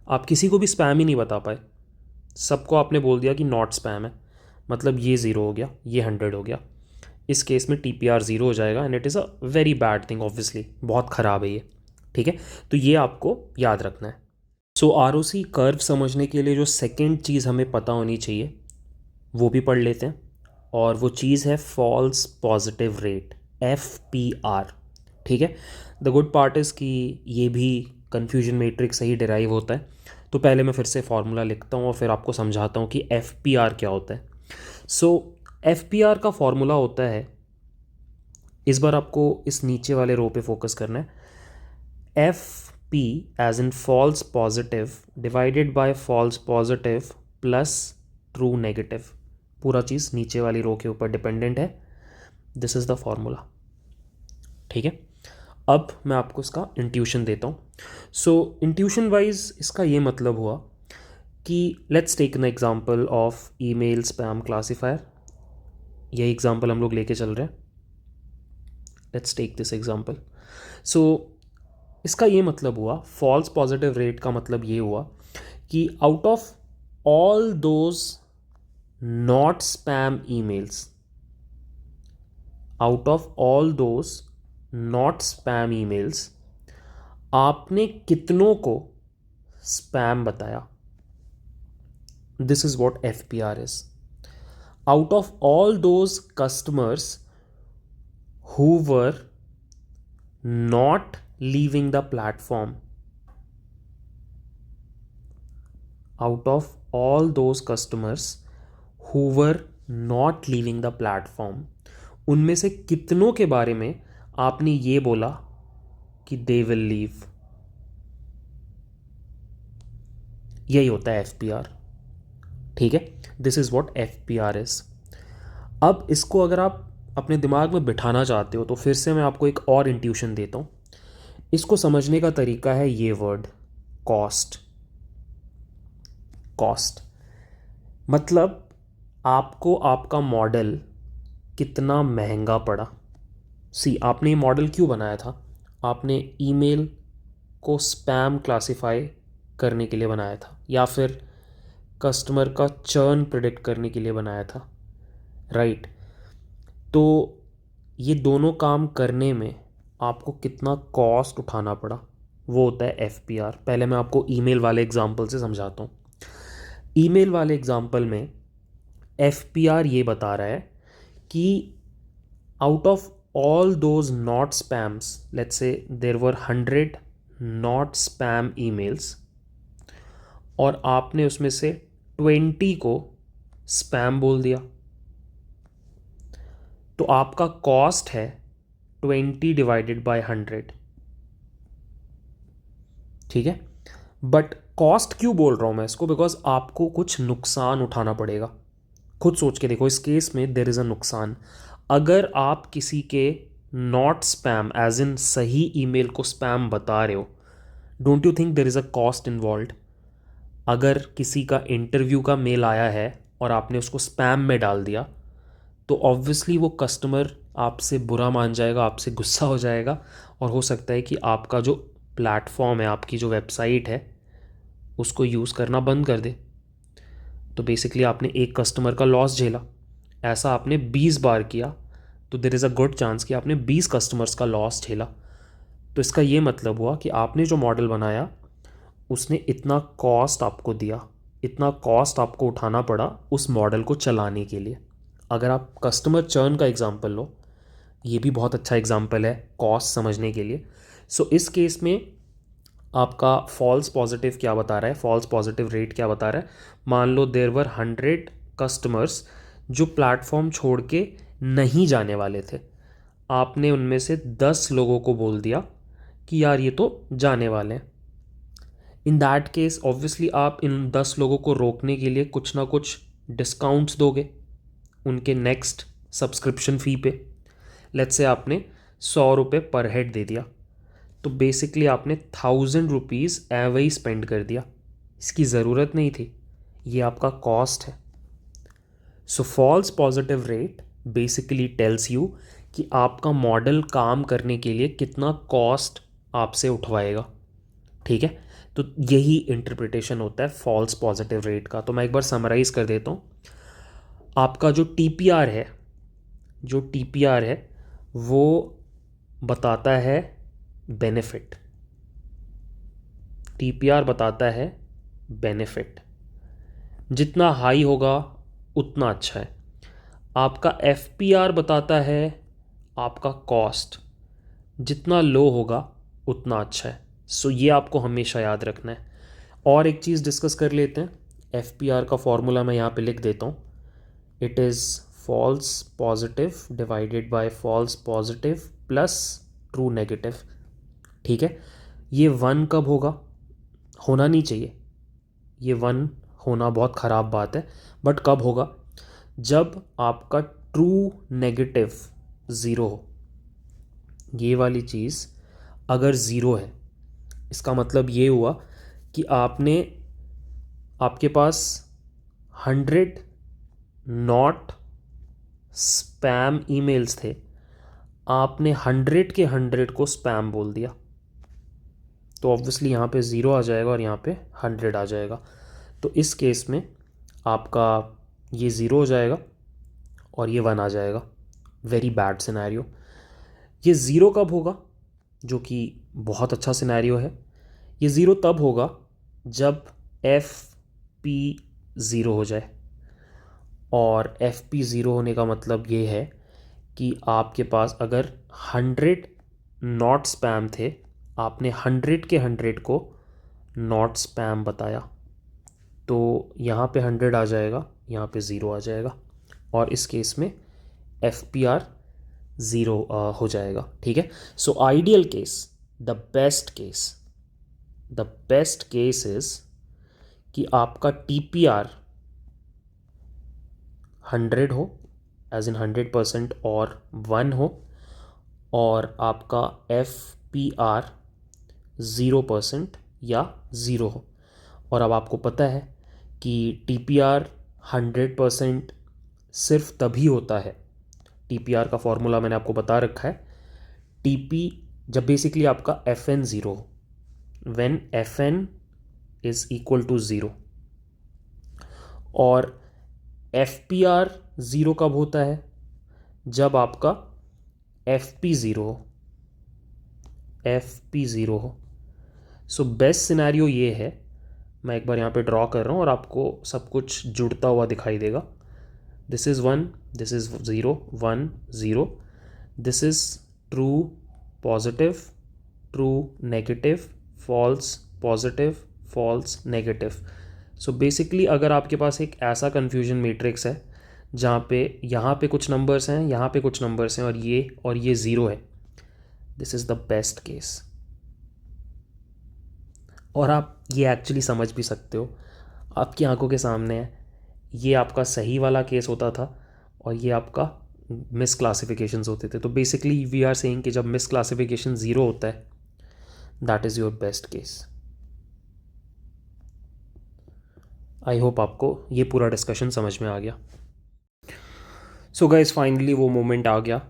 आप किसी को भी स्पैम ही नहीं बता पाए, सबको आपने बोल दिया कि नॉट स्पैम है। मतलब ये ज़ीरो हो गया, ये 100 हो गया। इस केस में टीपीआर ज़ीरो हो जाएगा, and it is a very bad thing, obviously बहुत ख़राब है ये। ठीक है, तो ये आपको याद रखना है। सो आरओसी कर्व समझने के लिए जो सेकेंड चीज़ हमें पता होनी चाहिए वो भी पढ़ लेते हैं, और वो चीज़ है फॉल्स पॉजिटिव रेट, FPR। ठीक है, द गुड पार्ट इज़ कि ये भी कन्फ्यूजन मैट्रिक्स से ही डिराइव होता है। तो पहले मैं फिर से फॉर्मूला लिखता हूँ और फिर आपको समझाता हूँ कि FPR क्या होता है। सो FPR का फॉर्मूला होता है, इस बार आपको इस नीचे वाले रो पे फोकस करना है, FP as in false positive divided by false positive plus true negative. पूरा चीज़ नीचे वाली रो के ऊपर डिपेंडेंट है। This is the formula. ठीक है, अब मैं आपको इसका इंट्यूशन देता हूँ। सो इंट्यूशन वाइज इसका ये मतलब हुआ कि let's take an example of email spam classifier. यही एग्जांपल हम लोग लेके चल रहे हैं। Let's take this example. So इसका ये मतलब हुआ, फॉल्स पॉजिटिव रेट का मतलब ये हुआ कि out of all those not spam emails, out of all those not spam emails, आपने कितनों को स्पैम बताया। This is what FPR is. Out of all those customers who were not leaving the platform, out of all those customers who were not leaving the platform, उनमें से कितनों के बारे में आपने ये बोला कि they will leave। यही होता है FPR। ठीक है, this is what FPR is. अब इसको अगर आप अपने दिमाग में बिठाना चाहते हो तो फिर से मैं आपको एक और इंट्यूशन देता हूँ। इसको समझने का तरीका है ये वर्ड, कॉस्ट। कॉस्ट मतलब आपको आपका मॉडल कितना महंगा पड़ा। सी, आपने ये मॉडल क्यों बनाया था? आपने ईमेल को स्पैम क्लासिफाई करने के लिए बनाया था, या फिर कस्टमर का चर्न प्रिडिक्ट करने के लिए बनाया था, राइट? तो ये दोनों काम करने में आपको कितना कॉस्ट उठाना पड़ा, वो होता है FPR। पहले मैं आपको ईमेल वाले एग्जांपल से समझाता हूँ। ईमेल वाले एग्जांपल में FPR ये बता रहा है कि out of all those not spams, let's say there were 100 not spam emails, और आपने उसमें से 20 को स्पैम बोल दिया, तो आपका कॉस्ट है 20 डिवाइडेड बाय 100। ठीक है, बट कॉस्ट क्यों बोल रहा हूं मैं इसको? बिकॉज आपको कुछ नुकसान उठाना पड़ेगा। खुद सोच के देखो, इस केस में देर इज़ अ नुकसान। अगर आप किसी के नॉट स्पैम एज इन सही ईमेल को स्पैम बता रहे हो, don't you think there is a cost involve? अगर किसी का इंटरव्यू का मेल आया है और आपने उसको स्पैम में डाल दिया, तो ऑब्वियसली वो कस्टमर आपसे बुरा मान जाएगा, आपसे गुस्सा हो जाएगा, और हो सकता है कि आपका जो प्लेटफॉर्म है, आपकी जो वेबसाइट है, उसको यूज़ करना बंद कर दे। तो बेसिकली आपने एक कस्टमर का लॉस झेला। ऐसा आपने 20 बार किया तो देर इज़ अ गुड चांस कि आपने 20 कस्टमर्स का लॉस झेला। तो इसका ये मतलब हुआ कि आपने जो मॉडल बनाया उसने इतना कॉस्ट आपको दिया, इतना कॉस्ट आपको उठाना पड़ा उस मॉडल को चलाने के लिए। अगर आप कस्टमर चर्न का एग्जांपल लो, ये भी बहुत अच्छा एग्जांपल है कॉस्ट समझने के लिए। सो इस केस में आपका फॉल्स पॉजिटिव क्या बता रहा है, फॉल्स पॉजिटिव रेट क्या बता रहा है? मान लो देर वर 100 कस्टमर्स जो प्लेटफॉर्म छोड़ के नहीं जाने वाले थे, आपने उनमें से 10 लोगों को बोल दिया कि यार ये तो जाने वाले हैं। इन दैट केस ऑब्वियसली आप इन 10 लोगों को रोकने के लिए कुछ ना कुछ डिस्काउंट्स दोगे उनके नेक्स्ट सब्सक्रिप्शन फ़ी पे। लेट्स से आपने 100 रुपये पर हेड दे दिया, तो बेसिकली आपने 1000 रुपीज़ एवे ही स्पेंड कर दिया। इसकी ज़रूरत नहीं थी, ये आपका कॉस्ट है। So false positive rate basically tells you कि आपका मॉडल काम करने के लिए कितना कॉस्ट आपसे उठवाएगा। ठीक है, तो यही इंटरप्रिटेशन होता है फॉल्स पॉजिटिव रेट का। तो मैं एक बार समराइज़ कर देता हूँ। आपका जो TPR है, जो TPR है वो बताता है बेनिफिट। टीपीआर बताता है बेनिफिट, जितना हाई होगा उतना अच्छा है। आपका एफपीआर बताता है आपका कॉस्ट, जितना लो होगा उतना अच्छा है। सो ये आपको हमेशा याद रखना है। और एक चीज़ डिस्कस कर लेते हैं। एफपीआर का फॉर्मूला मैं यहाँ पे लिख देता हूँ। It is false positive divided by false positive plus true negative. ठीक है, ये वन कब होगा? होना नहीं चाहिए, ये वन होना बहुत ख़राब बात है, बट कब होगा? जब आपका ट्रू नेगेटिव ज़ीरो हो। ये वाली चीज़ अगर ज़ीरो है, इसका मतलब ये हुआ कि आपके पास 100 नॉट स्पैम ईमेल्स थे, आपने 100 के 100 को स्पैम बोल दिया, तो ऑब्वियसली यहाँ पे ज़ीरो आ जाएगा और यहाँ पे 100 आ जाएगा। तो इस केस में आपका ये ज़ीरो हो जाएगा और ये वन आ जाएगा। Very bad scenario. ये ज़ीरो कब होगा? जो कि बहुत अच्छा सिनेरियो है। ये ज़ीरो तब होगा जब एफ पी ज़ीरो हो जाए। और एफ पी ज़ीरो होने का मतलब ये है कि आपके पास अगर 100 नॉट स्पैम थे, आपने 100 के 100 को नॉट स्पैम बताया, तो यहाँ पे 100 आ जाएगा, यहाँ पे ज़ीरो आ जाएगा, और इस केस में एफ पी आर ज़ीरो हो जाएगा। ठीक है। So ideal case, the best case is कि आपका टी पी आर 100 हो, एज इन 100%, और 1 हो, और आपका एफ पी आर 0% या ज़ीरो हो। और अब आपको पता है कि टी पी आर 100% सिर्फ तभी होता है। टी पी आर का फॉर्मूला मैंने आपको बता रखा है। टी पी जब बेसिकली आपका एफ एन ज़ीरो हो, when F N is equal to zero. और एफ पी आर ज़ीरो कब होता है? जब आपका एफ पी ज़ीरो हो, एफ पी ज़ीरो हो। सो बेस्ट सिनेरियो ये है, मैं एक बार यहाँ पे ड्रॉ कर रहा हूँ और आपको सब कुछ जुड़ता हुआ दिखाई देगा। This is one, this is zero, one, zero, this is true positive, true negative, false positive, false negative. So basically अगर आपके पास एक ऐसा कन्फ्यूजन मैट्रिक्स है जहाँ पे यहाँ पे कुछ नंबर्स हैं, यहाँ पे कुछ नंबर्स हैं, और ये ज़ीरो है, this is the best case. और आप ये एक्चुअली समझ भी सकते हो, आपकी आंखों के सामने है। ये आपका सही वाला केस होता था और ये आपका मिस क्लासिफिकेशंस होते थे। तो बेसिकली वी आर सेइंग कि जब मिस क्लासिफिकेशन ज़ीरो होता है, that is your best case. I hope आपको ये पूरा डिस्कशन समझ में आ गया। सो गाइस, फाइनली वो मोमेंट आ गया।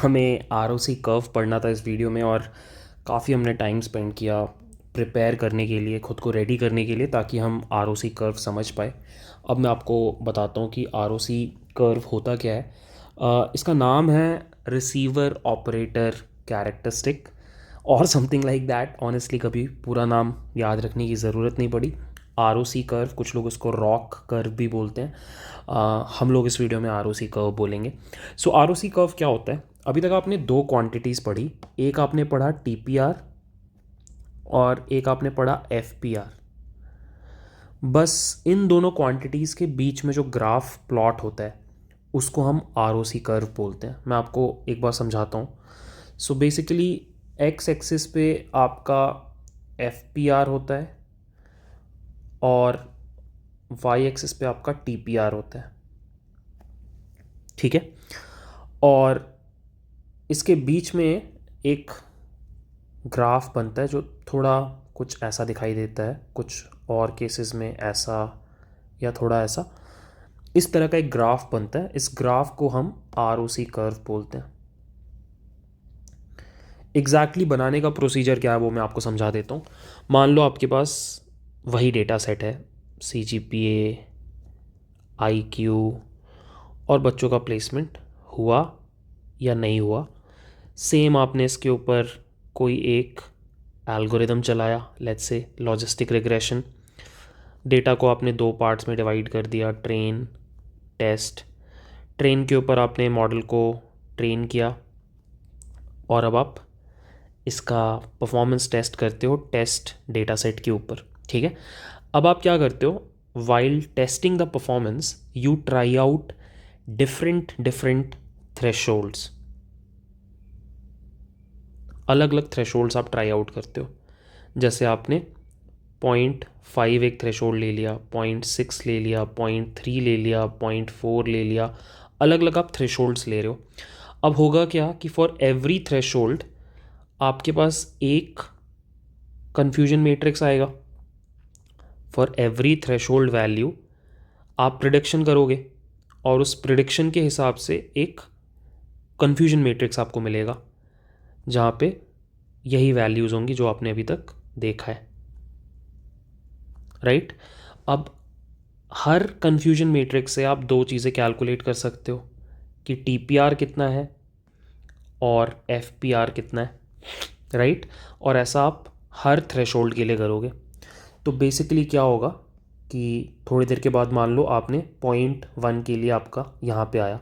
हमें आर ओ सी कर्व पढ़ना था इस वीडियो में, और काफ़ी हमने टाइम स्पेंड किया प्रिपेयर करने के लिए, खुद को रेडी करने के लिए, ताकि हम आर ओ सी कर्व समझ पाए। अब मैं आपको बताता हूँ कि आर ओ सी कर्व होता क्या है। इसका नाम है रिसीवर ऑपरेटर कैरेक्टरिस्टिक और समथिंग लाइक दैट। ऑनेस्टली कभी पूरा नाम याद रखने की ज़रूरत नहीं पड़ी। आर ओ सी कर्व, कुछ लोग इसको रॉक कर्व भी बोलते हैं। हम लोग इस वीडियो में आर ओ सी कर्व बोलेंगे। सो आर ओ सी कर्व क्या होता है? अभी तक आपने दो क्वांटिटीज़ पढ़ी, एक आपने पढ़ा टी पी आर और एक आपने पढ़ा एफ पी आर। बस इन दोनों क्वांटिटीज़ के बीच में जो ग्राफ प्लॉट होता है उसको हम आर ओ सी कर्व बोलते हैं। मैं आपको एक बार समझाता हूँ। सो बेसिकली एक्स एक्सिस पे आपका एफ पी आर होता है और वाई एक्सिस पे आपका टी पी आर होता है। ठीक है। और इसके बीच में एक ग्राफ बनता है जो थोड़ा कुछ ऐसा दिखाई देता है, कुछ और केसेस में ऐसा या थोड़ा ऐसा, इस तरह का एक ग्राफ बनता है। इस ग्राफ को हम आर ओ सी कर्व बोलते हैं। एग्जैक्टली बनाने का प्रोसीजर क्या है वो मैं आपको समझा देता हूँ। मान लो आपके पास वही डेटा सेट है, सी G P A, I Q और बच्चों का प्लेसमेंट हुआ या नहीं हुआ। सेम आपने इसके ऊपर कोई एक एल्गोरिदम चलाया, let's say logistic regression. Data को आपने दो पार्ट्स में डिवाइड कर दिया, ट्रेन, टेस्ट। ट्रेन के ऊपर आपने मॉडल को ट्रेन किया और अब आप इसका परफॉर्मेंस टेस्ट करते हो टेस्ट डेटा सेट के ऊपर, ठीक है। अब आप क्या करते हो, while testing the performance you try out different thresholds. अलग अलग थ्रेशोल्ड्स आप ट्राई आउट करते हो। जैसे आपने 0.5 एक थ्रेशोल्ड ले लिया, 0.6 ले लिया, 0.3 ले लिया, 0.4 ले लिया, अलग अलग आप थ्रेशोल्ड्स ले रहे हो। अब होगा क्या कि फॉर एवरी थ्रेशोल्ड आपके पास एक कन्फ्यूजन मैट्रिक्स आएगा। फॉर एवरी थ्रेशोल्ड वैल्यू आप प्रिडिक्शन करोगे और उस प्रिडिक्शन के हिसाब से एक कन्फ्यूजन मैट्रिक्स आपको मिलेगा जहाँ पे यही वैल्यूज़ होंगी जो आपने अभी तक देखा है, राइट। अब हर कन्फ्यूजन मैट्रिक्स से आप दो चीज़ें कैलकुलेट कर सकते हो कि टीपीआर कितना है और एफपीआर कितना है, राइट। और ऐसा आप हर थ्रेशोल्ड के लिए करोगे। तो बेसिकली क्या होगा कि थोड़ी देर के बाद मान लो आपने 0.1 के लिए आपका यहाँ पे आया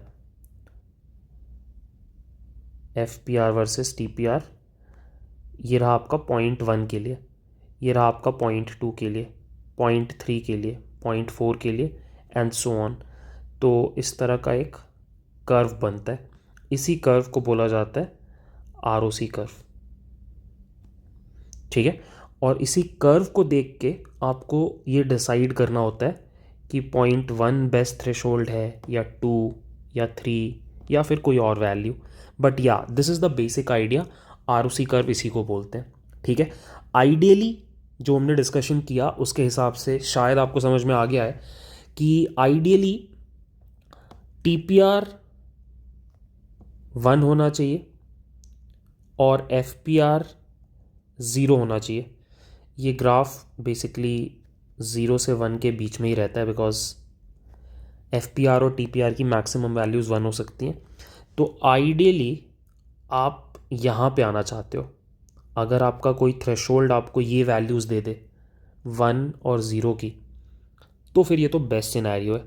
एफपीआर वर्सेस टीपीआर, ये रहा आपका 0.1 के लिए, ये रहा आपका 0.2 के लिए, 0.3 के लिए, 0.4 के लिए एंड सो ऑन। तो इस तरह का एक कर्व बनता है। इसी कर्व को बोला जाता है आरओसी कर्व, ठीक है। और इसी कर्व को देख के आपको ये डिसाइड करना होता है कि 0.1 बेस्ट थ्रेशोल्ड है या 2 या 3 या फिर कोई और value. But yeah this is the basic idea, ROC curve इसी को बोलते हैं, ठीक है। आइडियली जो हमने डिस्कशन किया उसके हिसाब से शायद आपको समझ में आ गया है कि आइडियली टीपीआर 1 होना चाहिए और एफपीआर 0 होना चाहिए। ये ग्राफ बेसिकली 0 से 1 के बीच में ही रहता है बिकॉज एफपीआर और टीपीआर की मैक्सिमम वैल्यूज़ 1 हो सकती हैं। तो आइडियली आप यहाँ पे आना चाहते हो। अगर आपका कोई थ्रेशोल्ड आपको ये वैल्यूज़ दे दे 1 और 0 की, तो फिर ये तो बेस्ट सिनेरियो है।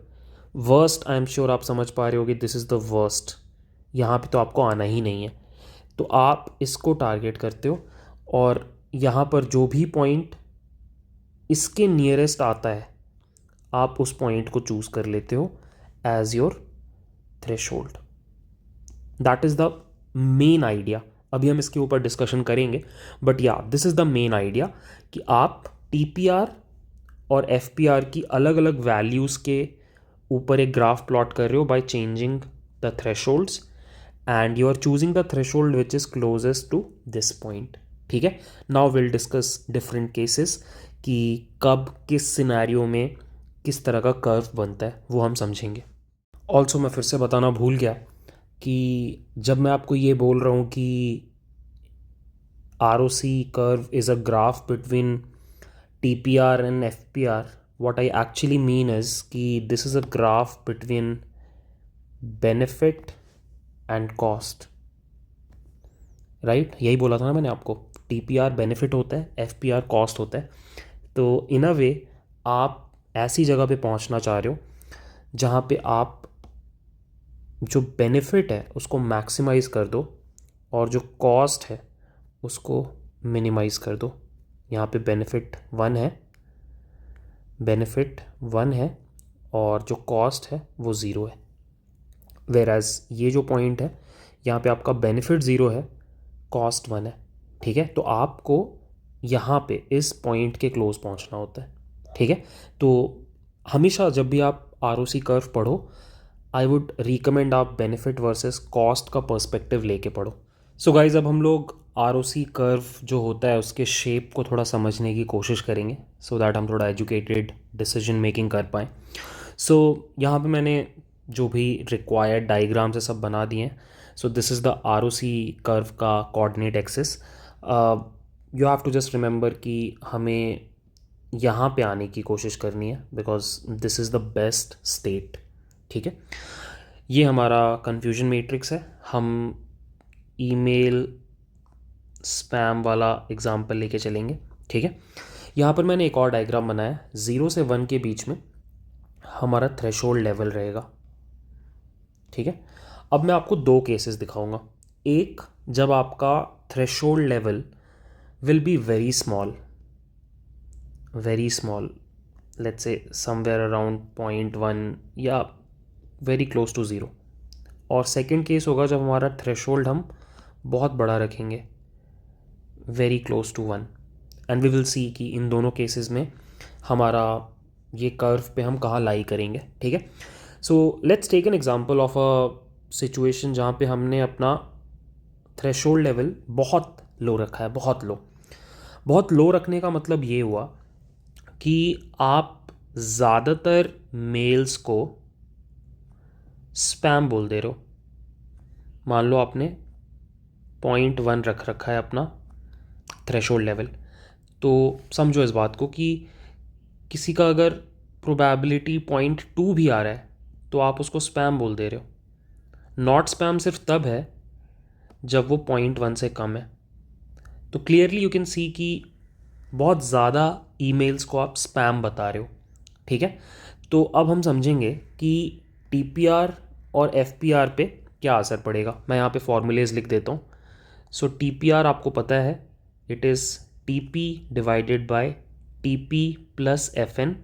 वर्स्ट आई एम श्योर आप समझ पा रहे हो कि दिस इज़ द वर्स्ट, यहाँ पे तो आपको आना ही नहीं है। तो आप इसको टारगेट करते हो और यहाँ पर जो भी पॉइंट इसके नियरेस्ट आता है आप उस पॉइंट को चूज़ कर लेते हो as your threshold. That is the main idea. अभी हम इसके ऊपर डिस्कशन करेंगे but yeah this is the main idea कि आप टीपीआर और एफपीआर की अलग अलग वैल्यूज़ के ऊपर एक ग्राफ प्लॉट कर रहे हो by changing the thresholds and you are choosing the threshold which is closest to this point, ठीक है। Now will discuss different cases कि कब किस सिनेरियो में किस तरह का कर्व बनता है वो हम समझेंगे। ऑल्सो मैं फिर से बताना भूल गया कि जब मैं आपको ये बोल रहा हूँ कि ROC curve is a graph between TPR and FPR, what I actually mean is कि this is a graph between benefit and cost, right. यही बोला था ना मैंने आपको, TPR बेनिफिट होता है, FPR कॉस्ट होता है। तो इन अ वे आप ऐसी जगह पे पहुंचना चाह रहे हो जहाँ पे आप जो बेनिफिट है उसको मैक्सिमाइज कर दो और जो कॉस्ट है उसको मिनिमाइज कर दो। यहाँ पे बेनिफिट वन है और जो कॉस्ट है वो ज़ीरो है। वेराज ये जो पॉइंट है यहाँ पे आपका बेनिफिट ज़ीरो है, कॉस्ट 1 है, ठीक है। तो आपको यहाँ पे इस पॉइंट के क्लोज पहुँचना होता है, ठीक है। तो हमेशा जब भी आप ROC कर्व पढ़ो आई वुड रिकमेंड आप बेनिफिट वर्सेस कॉस्ट का पर्सपेक्टिव लेके पढ़ो। सो गाइज अब हम लोग ROC कर्व जो होता है उसके शेप को थोड़ा समझने की कोशिश करेंगे सो दैट हम थोड़ा एजुकेटेड डिसीजन मेकिंग कर पाएँ। सो यहाँ पे मैंने जो भी रिक्वायर्ड डायग्राम से सब बना दिए हैं। So this is the ROC curve का coordinate axis. You have to just remember कि हमें यहाँ पे आने की कोशिश करनी है because this is the best state, ठीक है। ये हमारा कन्फ्यूजन मैट्रिक्स है। हम ईमेल स्पैम वाला एग्जाम्पल लेके चलेंगे, ठीक है। यहाँ पर मैंने एक और डायग्राम बनाया है। 0 से 1 के बीच में हमारा थ्रेशोल्ड लेवल रहेगा, ठीक है। अब मैं आपको दो केसेस दिखाऊंगा। एक, जब आपका threshold level will be very small, let's say somewhere around 0.1 या वेरी क्लोज टू ज़ीरो। और सेकंड केस होगा जब हमारा थ्रेशोल्ड हम बहुत बड़ा रखेंगे, very close to 1। And we will see कि इन दोनों केसेस में हमारा ये कर्व पे हम कहाँ लाई करेंगे, ठीक है। So let's take an example of a situation जहाँ पे हमने अपना थ्रेशोल्ड लेवल बहुत लो रखा है, बहुत लो रखने का मतलब ये हुआ कि आप ज़्यादातर मेल्स को स्पैम बोल दे रहे हो। मान लो आपने 0.1 रख रखा है अपना थ्रेशोल्ड लेवल, तो समझो इस बात को कि किसी का अगर प्रोबेबिलिटी 0.2 भी आ रहा है तो आप उसको स्पैम बोल दे रहे हो। नॉट स्पैम सिर्फ तब है जब वो 0.1 से कम है। तो क्लियरली यू कैन सी कि बहुत ज़्यादा ईमेल्स को आप स्पैम बता रहे हो, ठीक है। तो अब हम समझेंगे कि टीपीआर और एफपीआर पे क्या असर पड़ेगा। मैं यहाँ पे फॉर्मूलेज लिख देता हूँ। सो टीपीआर आपको पता है, it is TP divided by TP plus FN,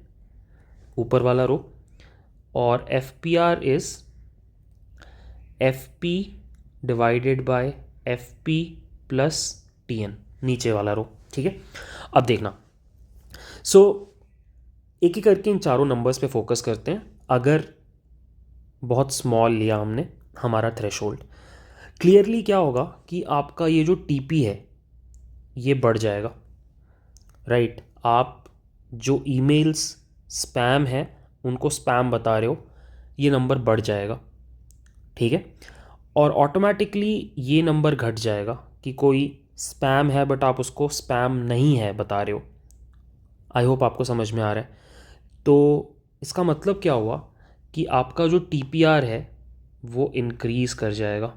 ऊपर वाला रो। और FPR is FP divided by FP plus TN, नीचे वाला रो, ठीक है। अब देखना, सो एक एक करके इन चारों नंबर्स पे फोकस करते हैं। अगर बहुत स्मॉल लिया हमने हमारा थ्रेशोल्ड, क्लियरली क्या होगा कि आपका ये जो टीपी है ये बढ़ जाएगा, राइट। आप जो ईमेल्स स्पैम है उनको स्पैम बता रहे हो, ये नंबर बढ़ जाएगा, ठीक है। और ऑटोमेटिकली ये नंबर घट जाएगा कि कोई स्पैम है बट आप उसको स्पैम नहीं है बता रहे हो। आई होप आपको समझ में आ रहा है। तो इसका मतलब क्या हुआ कि आपका जो टीपीआर है वो इंक्रीज़ कर जाएगा।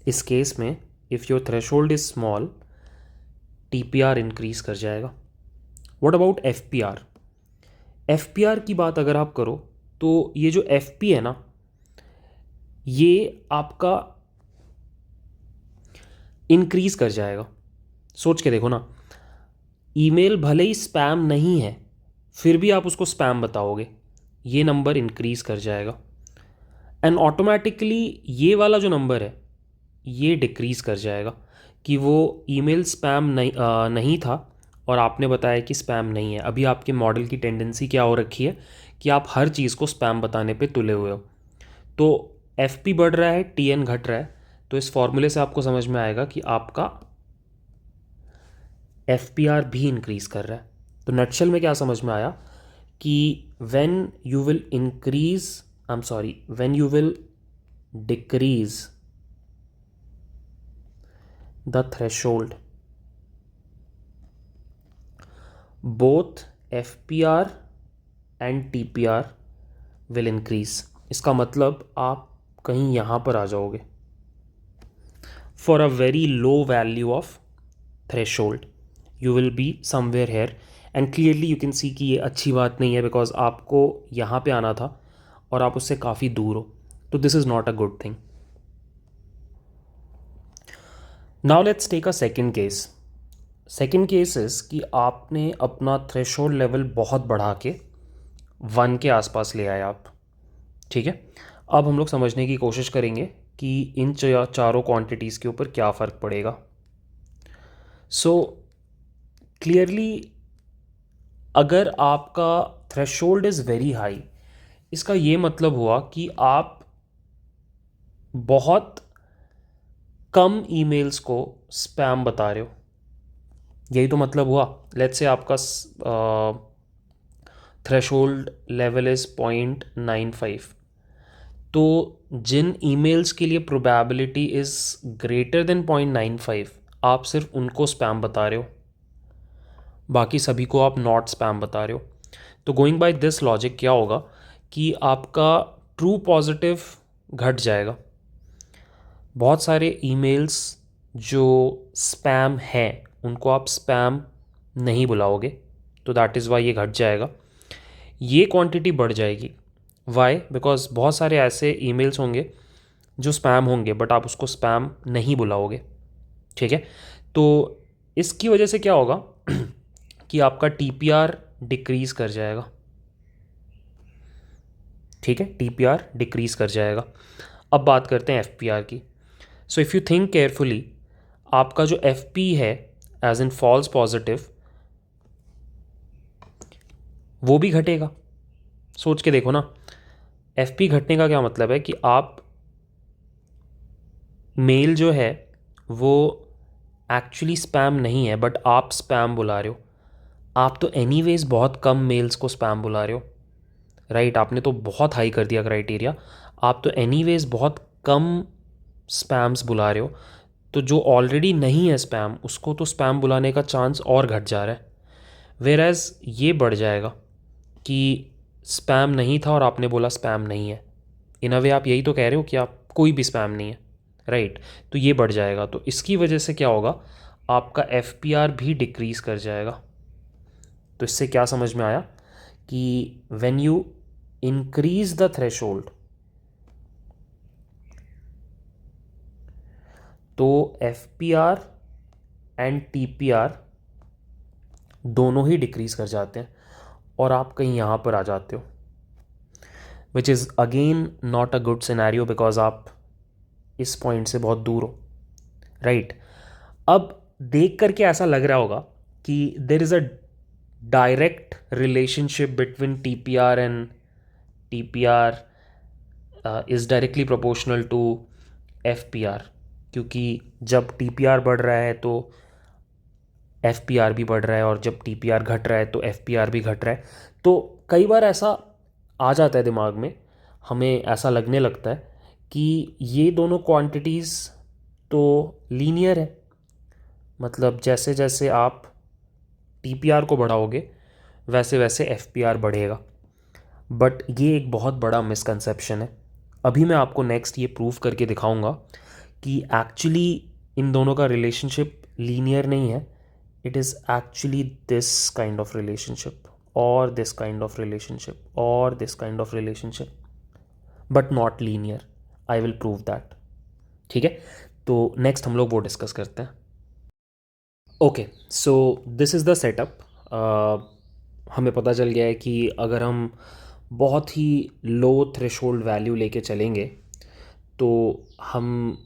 इस केस में if your threshold is small, TPR increase कर जाएगा। What about FPR? एफपीआर की बात अगर आप करो तो ये जो एफपी है ना, ये आपका इंक्रीज़ कर जाएगा। सोच के देखो ना, ईमेल भले ही स्पैम नहीं है फिर भी आप उसको स्पैम बताओगे, ये नंबर इंक्रीज़ कर जाएगा। एंड ऑटोमेटिकली ये वाला जो नंबर है ये डिक्रीज़ कर जाएगा कि वो ईमेल स्पैम नहीं था और आपने बताया कि स्पैम नहीं है। अभी आपके मॉडल की टेंडेंसी क्या हो रखी है कि आप हर चीज़ को स्पैम बताने पे तुले हुए हो। तो एफ पी बढ़ रहा है, टी एन घट रहा है। तो इस फॉर्मूले से आपको समझ में आएगा कि आपका एफ पी आर भी इंक्रीज़ कर रहा है। तो नटशल में क्या समझ में आया कि when you will increase, I am sorry, when you will decrease the threshold, both F P R and T P are will increase. इसका मतलब आप कहीं यहाँ पर आ जाओगे for a very low value of threshold, you will be somewhere here. And clearly you can सी कि ये अच्छी बात नहीं है बिकॉज आपको यहाँ पे आना था और आप उससे काफ़ी दूर हो। तो this is not a good thing. Now let's take a second case. Second case is कि आपने अपना थ्रेशोल्ड लेवल बहुत बढ़ा के 1 के आसपास ले आए आप, ठीक है। अब हम लोग समझने की कोशिश करेंगे कि इन चारों क्वांटिटीज़ के ऊपर क्या फ़र्क पड़ेगा। सो क्लियरली अगर आपका थ्रेशोल्ड इज़ वेरी हाई, इसका ये मतलब हुआ कि आप बहुत कम ईमेल्स को स्पैम बता रहे हो, यही तो मतलब हुआ। लेट्स से आपका थ्रेशोल्ड लेवल इज़ 0.95, तो जिन ईमेल्स के लिए प्रोबेबिलिटी इज़ ग्रेटर देन 0.95 आप सिर्फ उनको स्पैम बता रहे हो, बाकी सभी को आप नॉट स्पैम बता रहे हो। तो गोइंग बाय दिस लॉजिक क्या होगा कि आपका ट्रू पॉजिटिव घट जाएगा। बहुत सारे ईमेल्स जो स्पैम है उनको आप स्पैम नहीं बुलाओगे, तो दैट इज़ वाई ये घट जाएगा। ये क्वांटिटी बढ़ जाएगी। वाई? बिकॉज बहुत सारे ऐसे ईमेल्स होंगे जो स्पैम होंगे बट आप उसको स्पैम नहीं बुलाओगे। ठीक है, तो इसकी वजह से क्या होगा कि आपका टीपीआर डिक्रीज़ कर जाएगा। ठीक है, टीपीआर डिक्रीज़ कर जाएगा। अब बात करते हैं एफपीआर की। So if you think carefully, आपका जो एफपी है एज इन फॉल्स पॉजिटिव, वो भी घटेगा। सोच के देखो ना, एफपी घटने का क्या मतलब है कि आप मेल जो है वो एक्चुअली स्पैम नहीं है बट आप स्पैम बुला रहे हो। आप तो एनीवेज बहुत कम मेल्स को स्पैम बुला रहे हो, राइट? आपने तो बहुत हाई कर दिया क्राइटेरिया। आप तो एनीवेज बहुत कम स्पैम्स बुला रहे हो, तो जो ऑलरेडी नहीं है स्पैम उसको तो स्पैम बुलाने का चांस और घट जा रहा है। वेयर एज ये बढ़ जाएगा कि स्पैम नहीं था और आपने बोला स्पैम नहीं है। इन अ वे आप यही तो कह रहे हो कि आप कोई भी स्पैम नहीं है, राइट? तो ये बढ़ जाएगा, तो इसकी वजह से क्या होगा, आपका एफ भी डिक्रीज़ कर जाएगा। तो इससे क्या समझ में आया कि when you increase the threshold, तो एफ एंड टी दोनों ही डिक्रीज़ कर जाते हैं और आप कहीं यहाँ पर आ जाते हो, which is again not a good scenario because आप इस पॉइंट से बहुत दूर हो, राइट? अब देख करके ऐसा लग रहा होगा कि there is a direct relationship between T P R and T P R is directly proportional to F P R, क्योंकि जब टी पी आर बढ़ रहा है तो एफ पी आर भी बढ़ रहा है और जब टी पी आर घट रहा है तो एफ पी आर भी घट रहा है। तो कई बार ऐसा आ जाता है दिमाग में, हमें ऐसा लगने लगता है कि ये दोनों क्वांटिटीज़ तो लीनियर है, मतलब जैसे जैसे आप टी पी आर को बढ़ाओगे वैसे वैसे एफ पी आर बढ़ेगा। बट ये एक बहुत बड़ा मिसकंसेप्शन है। अभी मैं आपको नेक्स्ट ये प्रूव करके दिखाऊंगा कि एक्चुअली इन दोनों का रिलेशनशिप लीनियर नहीं है। It is actually this kind of relationship और दिस काइंड ऑफ रिलेशनशिप और this kind of relationship, but not linear. I will prove that. ठीक है, तो नेक्स्ट हम लोग वो डिस्कस करते हैं। Okay, so this is the setup. हमें पता चल गया है कि अगर हम बहुत ही लो थ्रेशोल्ड वैल्यू लेके चलेंगे तो हम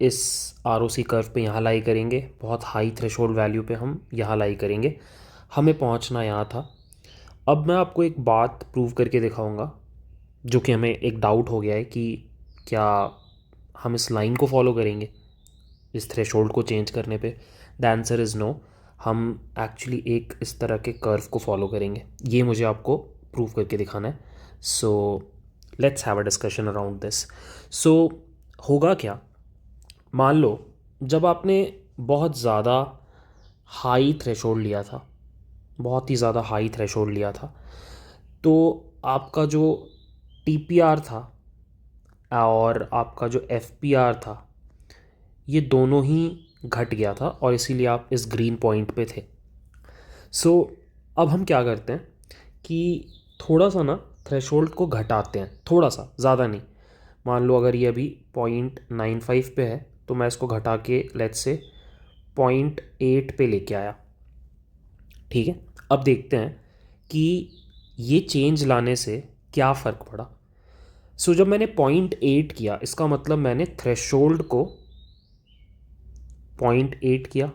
इस आर ओ सी कर्व पे यहाँ लाई करेंगे, बहुत हाई थ्रेशोल्ड वैल्यू पे हम यहाँ लाई करेंगे। हमें पहुँचना यहाँ था। अब मैं आपको एक बात प्रूव करके दिखाऊंगा जो कि हमें एक डाउट हो गया है कि क्या हम इस लाइन को फॉलो करेंगे इस थ्रेशोल्ड को चेंज करने पे। The answer is no. हम एक्चुअली एक इस तरह के कर्व को फॉलो करेंगे, ये मुझे आपको प्रूव करके दिखाना है। So let's have a discussion around this. So होगा क्या, मान लो जब आपने बहुत ज़्यादा हाई थ्रेशोल्ड लिया था, बहुत ही ज़्यादा हाई थ्रेशोल्ड लिया था, तो आपका जो टी पी आर था और आपका जो एफ पी आर था ये दोनों ही घट गया था और इसीलिए आप इस ग्रीन पॉइंट पे थे। सो अब हम क्या करते हैं कि थोड़ा सा ना थ्रेशोल्ड को घटाते हैं, थोड़ा सा, ज़्यादा नहीं। मान लो अगर ये अभी 0.95 पे है तो मैं इसको घटा के लेट्स से 0.8 पे लेके आया। ठीक है, अब देखते हैं कि ये चेंज लाने से क्या फ़र्क पड़ा। सो जब मैंने 0.8 किया इसका मतलब मैंने थ्रेशोल्ड को 0.8 किया।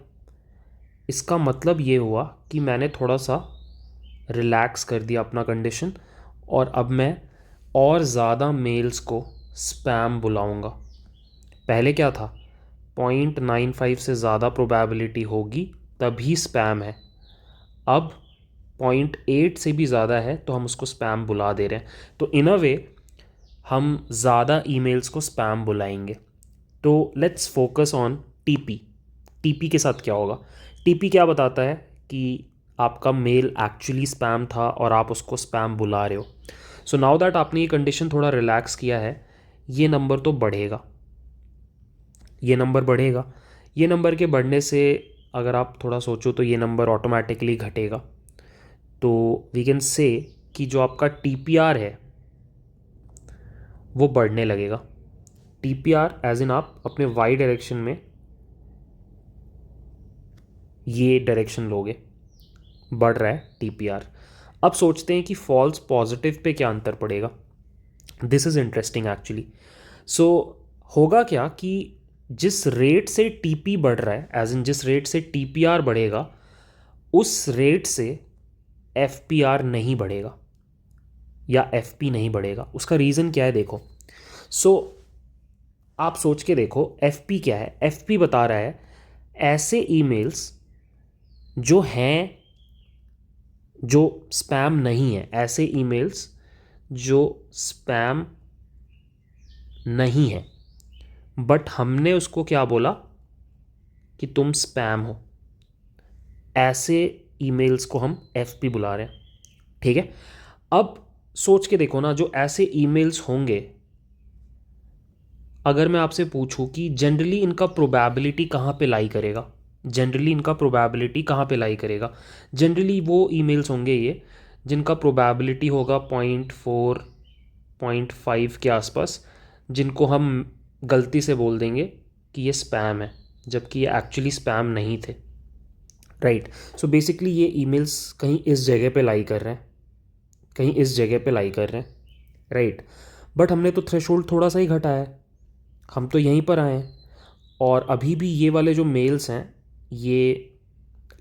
इसका मतलब ये हुआ कि मैंने थोड़ा सा रिलैक्स कर दिया अपना कंडीशन और अब मैं और ज़्यादा मेल्स को स्पैम बुलाऊंगा। पहले क्या था, 0.95 से ज़्यादा प्रोबेबिलिटी होगी तभी स्पैम है। अब 0.8 से भी ज़्यादा है तो हम उसको स्पैम बुला दे रहे हैं। तो इन अ वे हम ज़्यादा ईमेल्स को स्पैम बुलाएंगे। तो let's focus on TP. TP के साथ क्या होगा, टीपी क्या बताता है कि आपका मेल एक्चुअली स्पैम था और आप उसको स्पैम बुला रहे हो। सो नाउ दैट आपने ये कंडीशन थोड़ा रिलैक्स किया है, ये नंबर तो बढ़ेगा। ये नंबर बढ़ेगा। ये नंबर के बढ़ने से अगर आप थोड़ा सोचो तो ये नंबर ऑटोमेटिकली घटेगा। तो वी कैन से कि जो आपका टीपीआर है वो बढ़ने लगेगा। टीपीआर एज इन आप अपने वाई डायरेक्शन में ये डायरेक्शन लोगे, बढ़ रहा है टीपीआर। अब सोचते हैं कि फॉल्स पॉजिटिव पे क्या अंतर पड़ेगा। This is interesting actually. So होगा क्या कि जिस रेट से टीपी बढ़ रहा है, एज इन जिस रेट से टीपीआर बढ़ेगा, उस रेट से एफपीआर नहीं बढ़ेगा या एफपी नहीं बढ़ेगा। उसका रीज़न क्या है देखो। सो आप सोच के देखो एफपी क्या है। एफपी बता रहा है ऐसे ईमेल्स जो हैं, जो स्पैम नहीं है, ऐसे ईमेल्स जो स्पैम नहीं है, बट हमने उसको क्या बोला कि तुम स्पैम हो, ऐसे ईमेल्स को हम एफपी बुला रहे हैं। ठीक है, अब सोच के देखो ना, जो ऐसे ईमेल्स होंगे, अगर मैं आपसे पूछूं कि जनरली इनका प्रोबेबिलिटी कहाँ पे लाई करेगा, जनरली इनका प्रोबेबिलिटी कहाँ पे लाई करेगा, जनरली वो ईमेल्स होंगे ये जिनका प्रोबेबिलिटी होगा 0.4 0.5 के आसपास, जिनको हम गलती से बोल देंगे कि ये स्पैम है, जबकि ये एक्चुअली स्पैम नहीं थे। राइट। सो बेसिकली ये ईमेल्स कहीं इस जगह पे लाई कर रहे हैं, कहीं इस जगह पे लाई कर रहे हैं। राइट। बट हमने तो थ्रेशोल्ड थोड़ा सा ही घटाया है, हम तो यहीं पर आए हैं, और अभी भी ये वाले जो मेल्स हैं ये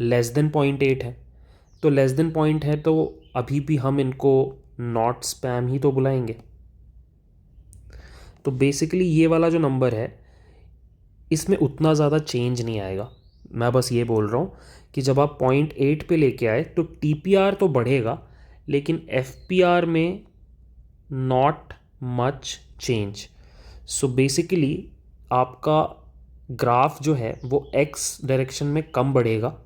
लेस देन 0.8 है। तो लेस देन पॉइंट है तो अभी भी हम इनको नॉट स्पैम ही तो बुलाएंगे। तो बेसिकली ये वाला जो नंबर है इसमें उतना ज़्यादा चेंज नहीं आएगा। मैं बस ये बोल रहा हूँ कि जब आप 0.8 पे लेके आए तो टीपीआर तो बढ़ेगा, लेकिन एफपीआर में not much change. So basically आपका ग्राफ जो है वो एक्स डायरेक्शन में कम बढ़ेगा,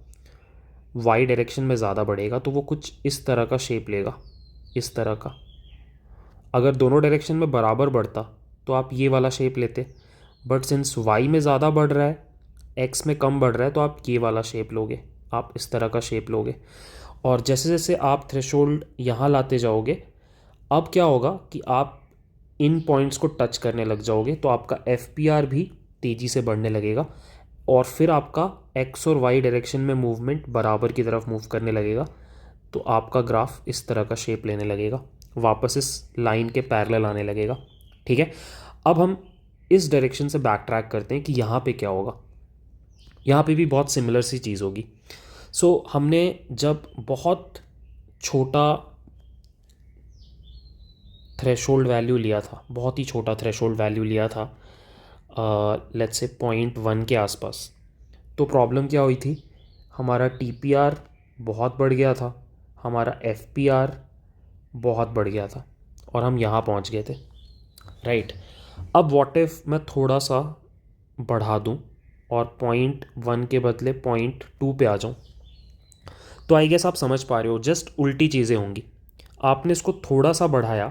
वाई डायरेक्शन में ज़्यादा बढ़ेगा। तो वो कुछ इस तरह का शेप लेगा, इस तरह का। अगर दोनों डायरेक्शन में बराबर बढ़ता तो आप ये वाला शेप लेते, बट सिंस वाई में ज़्यादा बढ़ रहा है, एक्स में कम बढ़ रहा है, तो आप ये वाला शेप लोगे, आप इस तरह का शेप लोगे। और जैसे जैसे आप थ्रेशोल्ड यहाँ लाते जाओगे, अब क्या होगा कि आप इन पॉइंट्स को टच करने लग जाओगे, तो आपका एफ भी तेज़ी से बढ़ने लगेगा, और फिर आपका एक्स और वाई डायरेक्शन में मूवमेंट बराबर की तरफ मूव करने लगेगा। तो आपका ग्राफ इस तरह का शेप लेने लगेगा, वापस इस लाइन के पैरेलल आने लगेगा। ठीक है, अब हम इस डायरेक्शन से बैक ट्रैक करते हैं कि यहाँ पे क्या होगा। यहाँ पे भी बहुत सिमिलर सी चीज़ होगी। सो हमने जब बहुत छोटा थ्रेशोल्ड वैल्यू लिया था, बहुत ही छोटा थ्रेशोल्ड वैल्यू लिया था, लेट्स से 0.1 के आसपास, तो प्रॉब्लम क्या हुई थी, हमारा टीपीआर बहुत बढ़ गया था, हमारा एफपीआर बहुत बढ़ गया था, और हम यहाँ पहुँच गए थे। राइट। अब व्हाट इफ मैं थोड़ा सा बढ़ा दूँ और 0.1 के बदले 0.2 पे आ जाऊँ, तो आई गेस आप समझ पा रहे हो, जस्ट उल्टी चीज़ें होंगी। आपने इसको थोड़ा सा बढ़ाया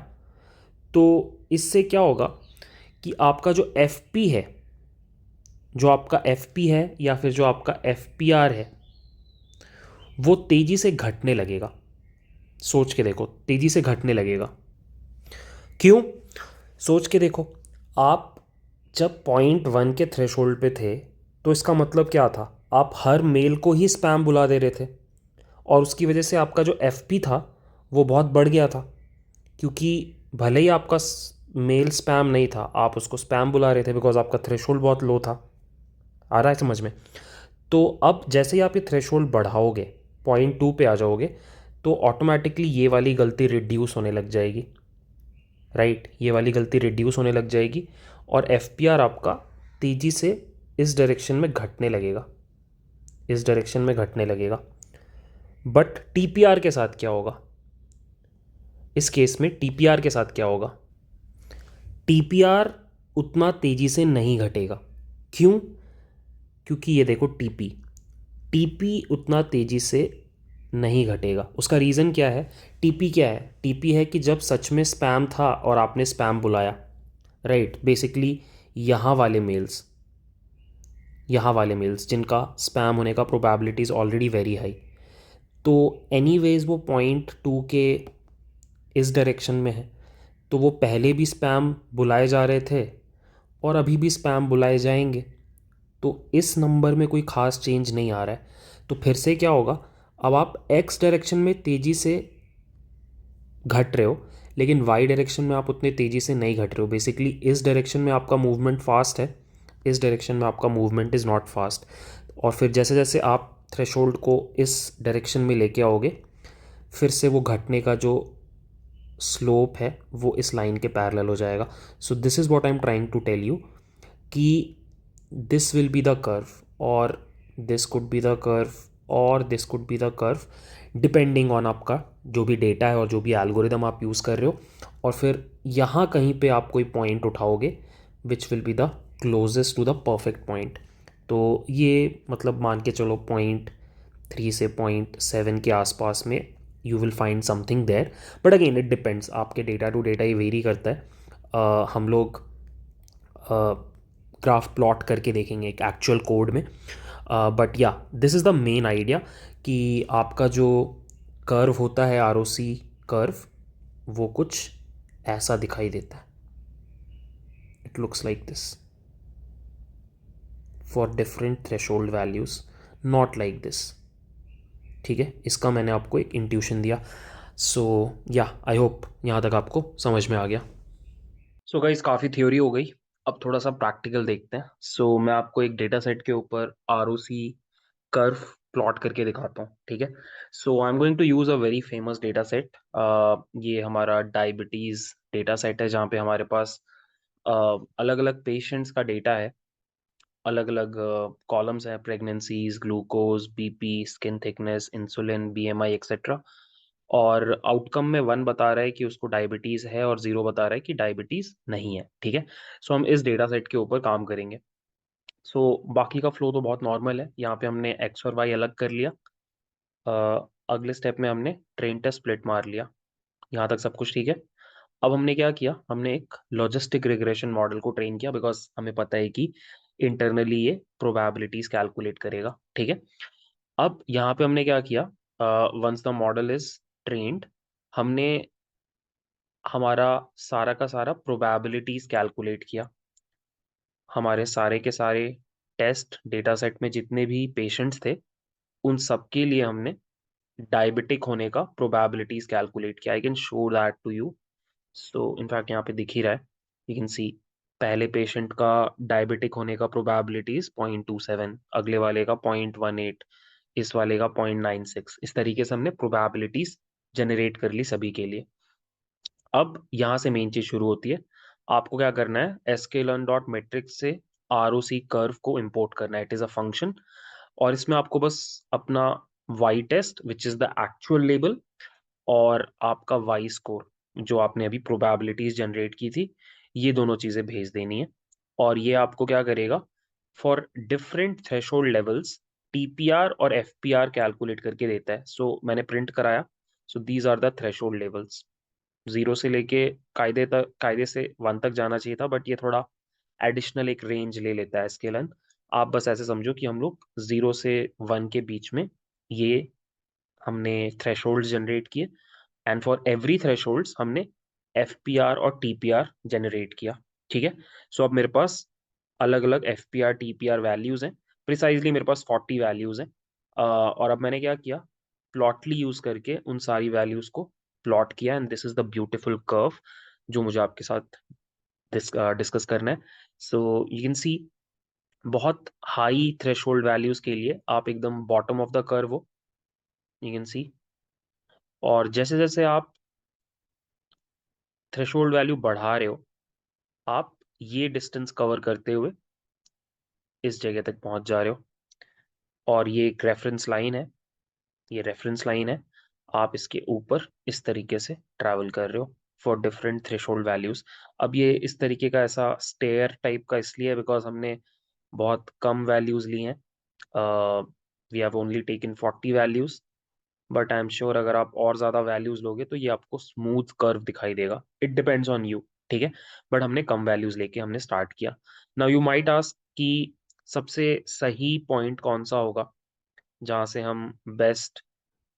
तो इससे क्या होगा कि आपका जो एफ है, जो आपका एफ है या फिर जो आपका एफ है, वो तेज़ी से घटने लगेगा। सोच के देखो, तेज़ी से घटने लगेगा। क्यों? सोच के देखो, आप जब 0.1 के थ्रेशोल्ड पे थे तो इसका मतलब क्या था, आप हर मेल को ही स्पैम बुला दे रहे थे, और उसकी वजह से आपका जो एफ था वो बहुत बढ़ गया था, क्योंकि भले ही आपका मेल स्पैम नहीं था, आप उसको स्पैम बुला रहे थे बिकॉज आपका थ्रेशोल्ड बहुत लो था। आ रहा है समझ में? तो अब जैसे ही आप ये थ्रेशोल्ड बढ़ाओगे, 0.2 पे आ जाओगे, तो ऑटोमेटिकली ये वाली गलती रिड्यूस होने लग जाएगी। राइट, ये वाली गलती रिड्यूस होने लग जाएगी, और एफ आपका तेज़ी से इस डायरेक्शन में घटने लगेगा, इस डायरेक्शन में घटने लगेगा। बट टीपीआर के साथ क्या होगा, इस केस में टीपीआर के साथ क्या होगा, टीपीआर उतना तेज़ी से नहीं घटेगा। क्यों? क्योंकि ये देखो टीपी उतना तेज़ी से नहीं घटेगा। उसका रीज़न क्या है? टीपी क्या है? टीपी है कि जब सच में स्पैम था और आपने स्पैम बुलाया, राइट, बेसिकली यहाँ वाले मेल्स, यहाँ वाले मेल्स जिनका स्पैम होने का प्रोबेबिलिटीज़ ऑलरेडी वेरी हाई। तो एनीवेज वो पॉइंट टू के इस डायरेक्शन में है, तो वो पहले भी स्पैम बुलाए जा रहे थे और अभी भी स्पैम बुलाए जाएंगे। तो इस नंबर में कोई ख़ास चेंज नहीं आ रहा है। तो फिर से क्या होगा, अब आप एक्स डायरेक्शन में तेज़ी से घट रहे हो, लेकिन वाई डायरेक्शन में आप उतने तेज़ी से नहीं घट रहे हो। बेसिकली इस डायरेक्शन में आपका मूवमेंट फास्ट है, इस डायरेक्शन में आपका मूवमेंट इज़ नॉट फास्ट। और फिर जैसे जैसे आप थ्रेशोल्ड को इस डायरेक्शन में लेके आओगे, फिर से वो घटने का जो स्लोप है वो इस लाइन के पैरेलल हो जाएगा। So this is what I am trying to tell you कि this will be the curve, और this could be the curve, और this could be the curve, depending on आपका जो भी डेटा है और जो भी एल्गोरिदम आप यूज़ कर रहे हो। और फिर यहाँ कहीं पे आप कोई पॉइंट उठाओगे which will be the closest to the perfect point. तो ये मतलब मान के चलो पॉइंट 3 से पॉइंट 7 के आसपास में you will find something there. But again it depends, आपके डेटा टू डेटा ये वेरी करता है। हम लोग ग्राफ प्लॉट करके देखेंगे एक एक्चुअल कोड में। But yeah this is the main idea कि आपका जो कर्व होता है आर ओ सी कर्व, वो कुछ ऐसा दिखाई देता है। It looks like this for different threshold values, not like this. ठीक है, इसका मैंने आपको एक इंट्यूशन दिया। सो या आई होप यहाँ तक आपको समझ में आ गया। सो गाइस, काफ़ी थ्योरी हो गई, अब थोड़ा सा प्रैक्टिकल देखते हैं। सो मैं आपको एक डेटा सेट के ऊपर R O C curve plot करके दिखाता हूँ। ठीक है, so I am going to use a very famous data set. ये हमारा डायबिटीज़ डेटा सेट है, जहाँ पे हमारे पास अलग अलग पेशेंट्स का डेटा है, अलग अलग कॉलम्स हैं, pregnancies, glucose, BP, skin thickness, insulin, BMI etcetera. और आउटकम में 1 बता रहा है कि उसको डायबिटीज़ है और 0 बता रहा है कि डायबिटीज़ नहीं है। ठीक है, सो हम इस डेटा सेट के ऊपर काम करेंगे। सो बाकी का फ्लो तो बहुत नॉर्मल है। यहाँ पे हमने एक्स और वाई अलग कर लिया। अगले स्टेप में हमने ट्रेन टेस्ट स्प्लिट मार लिया। यहाँ तक सब कुछ ठीक है। अब हमने क्या किया, हमने एक लॉजिस्टिक रिग्रेशन मॉडल को ट्रेन किया, बिकॉज हमें पता है कि इंटरनली ये प्रोबेबिलिटीज कैलकुलेट करेगा। ठीक है, अब यहाँ पे हमने क्या किया, once the model is trained, हमने हमारा सारा का सारा प्रोबेबिलिटीज कैलकुलेट किया। हमारे सारे के सारे टेस्ट डेटा सेट में जितने भी पेशेंट्स थे, उन सबके लिए हमने डायबिटिक होने का प्रोबेबिलिटीज कैलकुलेट किया। I can show that to you. So in fact यहाँ पे दिख ही रहा है, यू कैन सी पहले पेशेंट का डायबिटिक होने का प्रोबेबिलिटीज 0.27, अगले वाले का 0.18, इस वाले का 0.96। इस तरीके से हमने प्रोबेबिलिटीज जनरेट कर ली सभी के लिए। अब यहाँ से मेन चीज शुरू होती है। आपको क्या करना है, sklearn डॉट मेट्रिक्स से ROC कर्व को इंपोर्ट करना है। इट इज अ फंक्शन, और इसमें आपको बस अपना Y test which is the actual label, और आपका वाई स्कोर जो आपने अभी प्रोबेबिलिटीज जनरेट की थी, ये दोनों चीजें भेज देनी है। और ये आपको क्या करेगा, for different threshold levels TPR और एफपीआर कैलकुलेट करके देता है। सो मैंने प्रिंट कराया। So these are the threshold levels. 0 से लेके कायदे से 1 तक जाना चाहिए था, बट ये थोड़ा एडिशनल एक रेंज ले लेता है स्केलन। आप बस ऐसे समझो कि हम लोग 0 से 1 के बीच में ये हमने थ्रेशोल्ड्स जनरेट किए, एंड फॉर एवरी थ्रेशोल्ड्स हमने एफपीआर और टीपीआर जनरेट किया। ठीक है, सो अब मेरे पास अलग अलग एफपीआर टीपीआर वैल्यूज हैं। प्रिसाइजली मेरे पास 40 वैल्यूज हैं। और अब मैंने क्या किया, प्लॉटली यूज करके उन सारी वैल्यूज को प्लॉट किया, and this is the beautiful curve जो मुझे आपके साथ डिस्कस करना है। सो यू कैन सी बहुत हाई थ्रेशोल्ड वैल्यूज के लिए आप एकदम बॉटम ऑफ द कर्व हो, यू कैन सी। और जैसे जैसे आप थ्रेशोल्ड वैल्यू बढ़ा रहे हो, आप ये डिस्टेंस कवर करते हुए इस जगह तक पहुंच जा रहे हो। और ये एक रेफरेंस लाइन है, ये रेफरेंस लाइन है। आप इसके ऊपर इस तरीके से ट्रैवल कर रहे हो फॉर डिफरेंट थ्रेशोल्ड वैल्यूज। अब ये इस तरीके का ऐसा स्टेयर टाइप का इसलिए है बिकॉज हमने बहुत कम वैल्यूज ली हैं। We have only taken 40 values, but I am sure अगर आप और ज्यादा वैल्यूज लोगे तो ये आपको स्मूथ कर्व दिखाई देगा। It depends on you. ठीक है, बट हमने कम वैल्यूज लेके हमने स्टार्ट किया। नाउ यू माइट आस्क कि सबसे सही पॉइंट कौन सा होगा जहाँ से हम बेस्ट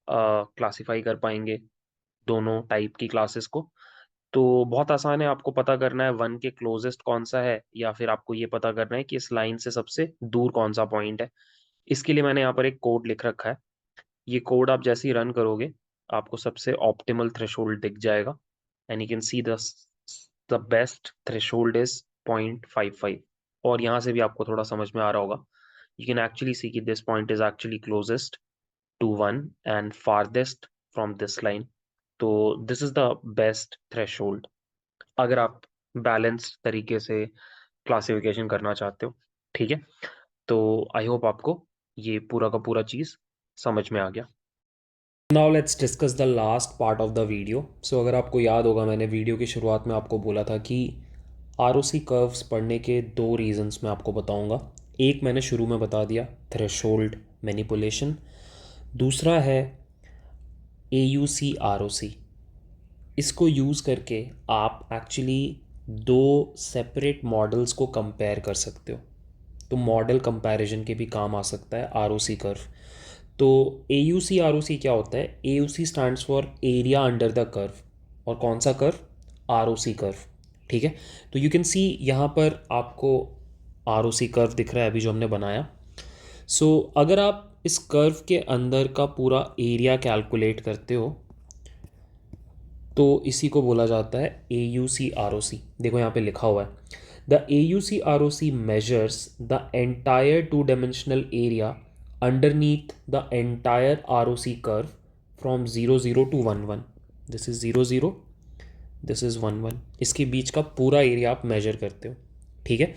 क्लासिफाई कर पाएंगे दोनों टाइप की क्लासेस को। तो बहुत आसान है, आपको पता करना है वन के क्लोजेस्ट कौन सा है, या फिर आपको ये पता करना है कि इस लाइन से सबसे दूर कौन सा पॉइंट है। इसके लिए मैंने यहाँ पर एक कोड लिख रखा है। ये कोड आप जैसे ही रन करोगे आपको सबसे ऑप्टिमल थ्रेशोल्ड दिख जाएगा, and you can see the best threshold is 0.55। और यहाँ से भी आपको थोड़ा समझ में आ रहा होगा, यू कैन एक्चुअली सी कि this point is actually closest to one and farthest from this line. तो this is the best threshold अगर आप बैलेंस्ड तरीके से क्लासिफिकेशन करना चाहते हो। ठीक है, तो आई होप आपको ये पूरा का पूरा चीज़ समझ में आ गया। Now let's discuss the last part of the video. So अगर आपको याद होगा, मैंने वीडियो की शुरुआत में आपको बोला था कि आर ओ सी कर्व्स पढ़ने के दो रीजंस मैं आपको बताऊंगा। एक मैंने शुरू में बता दिया, थ्रेशोल्ड मैनिपुलेशन। दूसरा है A U C R O सी। इसको यूज़ करके आप एक्चुअली दो सेपरेट मॉडल्स को कंपेयर कर सकते हो। तो मॉडल कंपैरिजन के भी काम आ सकता है आर ओ सी कर्व। तो ए यू सी आर ओ सी क्या होता है? A U C stands for area under the curve. और कौन सा curve? R O C curve. ठीक है, तो यू कैन सी यहाँ पर आपको आर ओ सी कर्व दिख रहा है अभी जो हमने बनाया। सो अगर आप इस कर्व के अंदर का पूरा एरिया कैलकुलेट करते हो तो इसी को बोला जाता है A U C R O सी। देखो यहाँ पे लिखा हुआ है, the A U C R O C measures the entire two dimensional area underneath the entire R O C curve from 0 0 to 1 1। This is 0 0, this is 1 1। इसके बीच का पूरा area आप मेजर करते हो। ठीक है,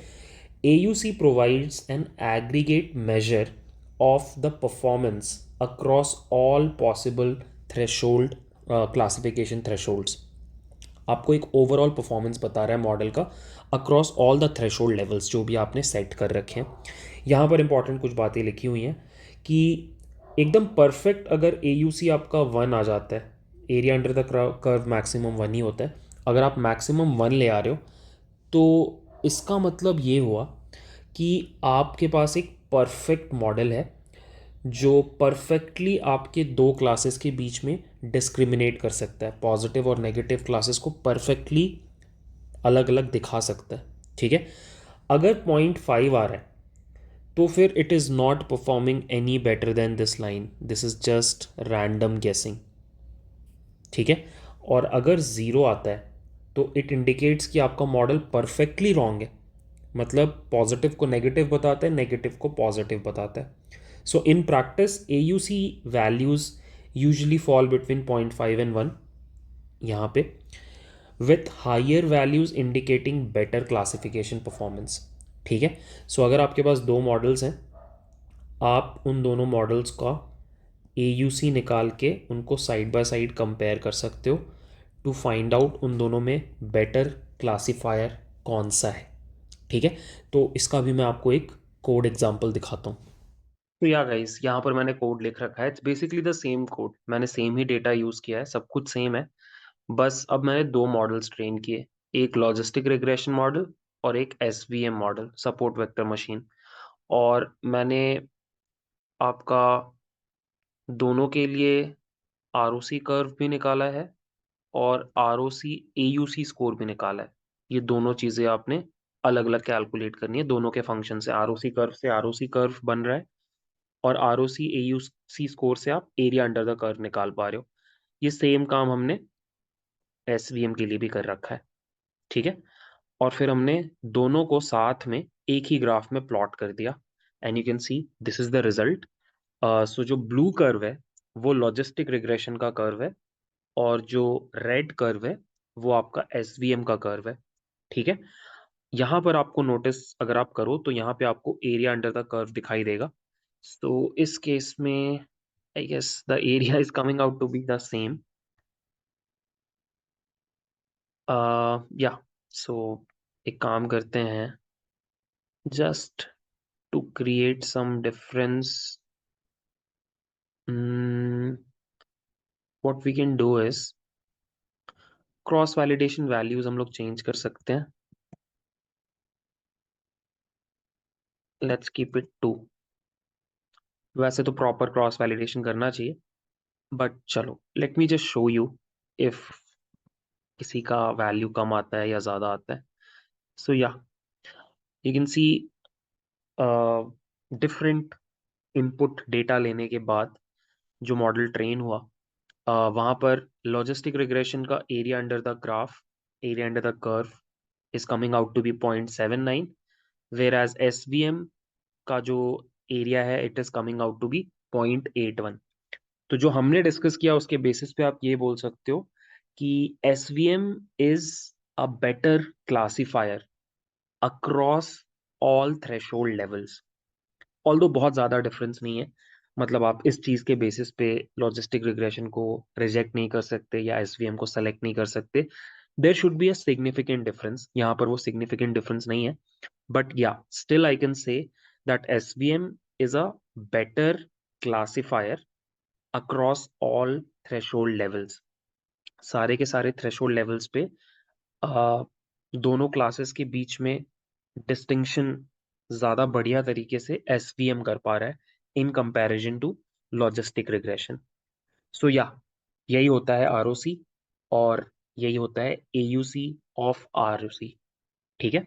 A U C provides an aggregate measure of the performance across all possible threshold classification thresholds। आपको एक ओवरऑल परफॉर्मेंस बता रहा है मॉडल का across all the threshold levels जो भी आपने सेट कर रखे हैं। यहाँ पर इंपॉर्टेंट कुछ बातें लिखी हुई हैं कि एकदम परफेक्ट अगर ए यू सी आपका 1 आ जाता है, area under the curve maximum 1 ही होता है। अगर आप मैक्सिमम 1 ले आ रहे हो तो इसका मतलब ये हुआ कि आपके पास एक परफेक्ट मॉडल है जो परफेक्टली आपके दो क्लासेस के बीच में डिस्क्रिमिनेट कर सकता है, पॉजिटिव और नेगेटिव क्लासेस को परफेक्टली अलग अलग दिखा सकता है। ठीक है, अगर 0.5 आ रहा है तो फिर it is not performing any better than this line, this is just random गेसिंग। ठीक है, और अगर ज़ीरो आता है तो इट इंडिकेट्स कि आपका मॉडल परफेक्टली रॉन्ग है, मतलब पॉजिटिव को नेगेटिव बताता है, नेगेटिव को पॉजिटिव बताता है। So in practice A U C values usually fall between 0.5 and 1 यहाँ पे, with higher values indicating better classification performance. ठीक है, सो अगर आपके पास दो मॉडल्स हैं, आप उन दोनों मॉडल्स का ए यू सी निकाल के उनको साइड बाय साइड कंपेयर कर सकते हो टू फाइंड आउट उन दोनों में बेटर क्लासिफायर कौन सा है। ठीक है, तो इसका भी मैं आपको एक कोड एग्जांपल दिखाता हूँ। तो या गाइस, यहाँ पर मैंने कोड लिख रखा है, it's basically the same code, मैंने सेम ही डेटा यूज किया है, सब कुछ सेम है। बस अब मैंने दो मॉडल्स ट्रेन किए, एक लॉजिस्टिक रिग्रेशन मॉडल और एक SVM model, support vector machine. और मैंने आपका दोनों के लिए आरओसी कर्व भी निकाला है और आरओसी एयूसी स्कोर भी निकाला है। ये दोनों चीजें आपने अलग अलग कैलकुलेट करनी है, दोनों के फंक्शन से आरओसी कर्व बन रहा है और आरओसी एयूसी स्कोर से आप एरिया अंडर द कर्व निकाल पा रहे हो। ये सेम काम हमने एसवीएम के लिए भी कर रखा है। ठीक है, और फिर हमने दोनों को साथ में एक ही ग्राफ में प्लॉट कर दिया, and you can see this is the result. So जो ब्लू कर्व है वो लॉजिस्टिक रिग्रेशन का कर्व है, और जो रेड कर्व है वो आपका एसवीएम का कर्व है। ठीक है, यहाँ पर आपको नोटिस अगर आप करो तो यहाँ पे आपको एरिया अंडर द कर्व दिखाई देगा। तो इस केस में I guess the area is coming out to be the same. Yeah so एक काम करते हैं, just to create some difference, what we can do is cross validation values हम लोग चेंज कर सकते हैं। Let's keep it 2। वैसे तो प्रॉपर क्रॉस वैलिडेशन करना चाहिए, बट चलो let me just show you if किसी का वैल्यू कम आता है या ज्यादा आता है। So yeah you can see different input data लेने के बाद जो मॉडल ट्रेन हुआ, वहां पर लॉजिस्टिक रिग्रेशन का area under the curve is coming out to be 0.79, whereas SVM का जो एरिया है it is coming out to be 0.81। तो जो हमने डिस्कस किया उसके बेसिस पे आप ये बोल सकते हो कि SVM is a better classifier across all threshold levels. Although बहुत ज्यादा डिफरेंस नहीं है, मतलब आप इस चीज के बेसिस पे लॉजिस्टिक रिग्रेशन को रिजेक्ट नहीं कर सकते या एसवीएम को सेलेक्ट नहीं कर सकते। There should be a significant difference, यहाँ पर वो सिग्निफिकेंट डिफरेंस नहीं है, but yeah still I can say that SVM is a better classifier across all threshold levels. सारे के सारे थ्रेशोल्ड लेवल्स पे आ, दोनों क्लासेस के बीच में डिस्टिंक्शन ज्यादा बढ़िया तरीके से एसवीएम कर पा रहा है in comparison to logistic regression. So या यही होता है आरओसी और यही होता है एयूसी ऑफ आरओसी। ठीक है।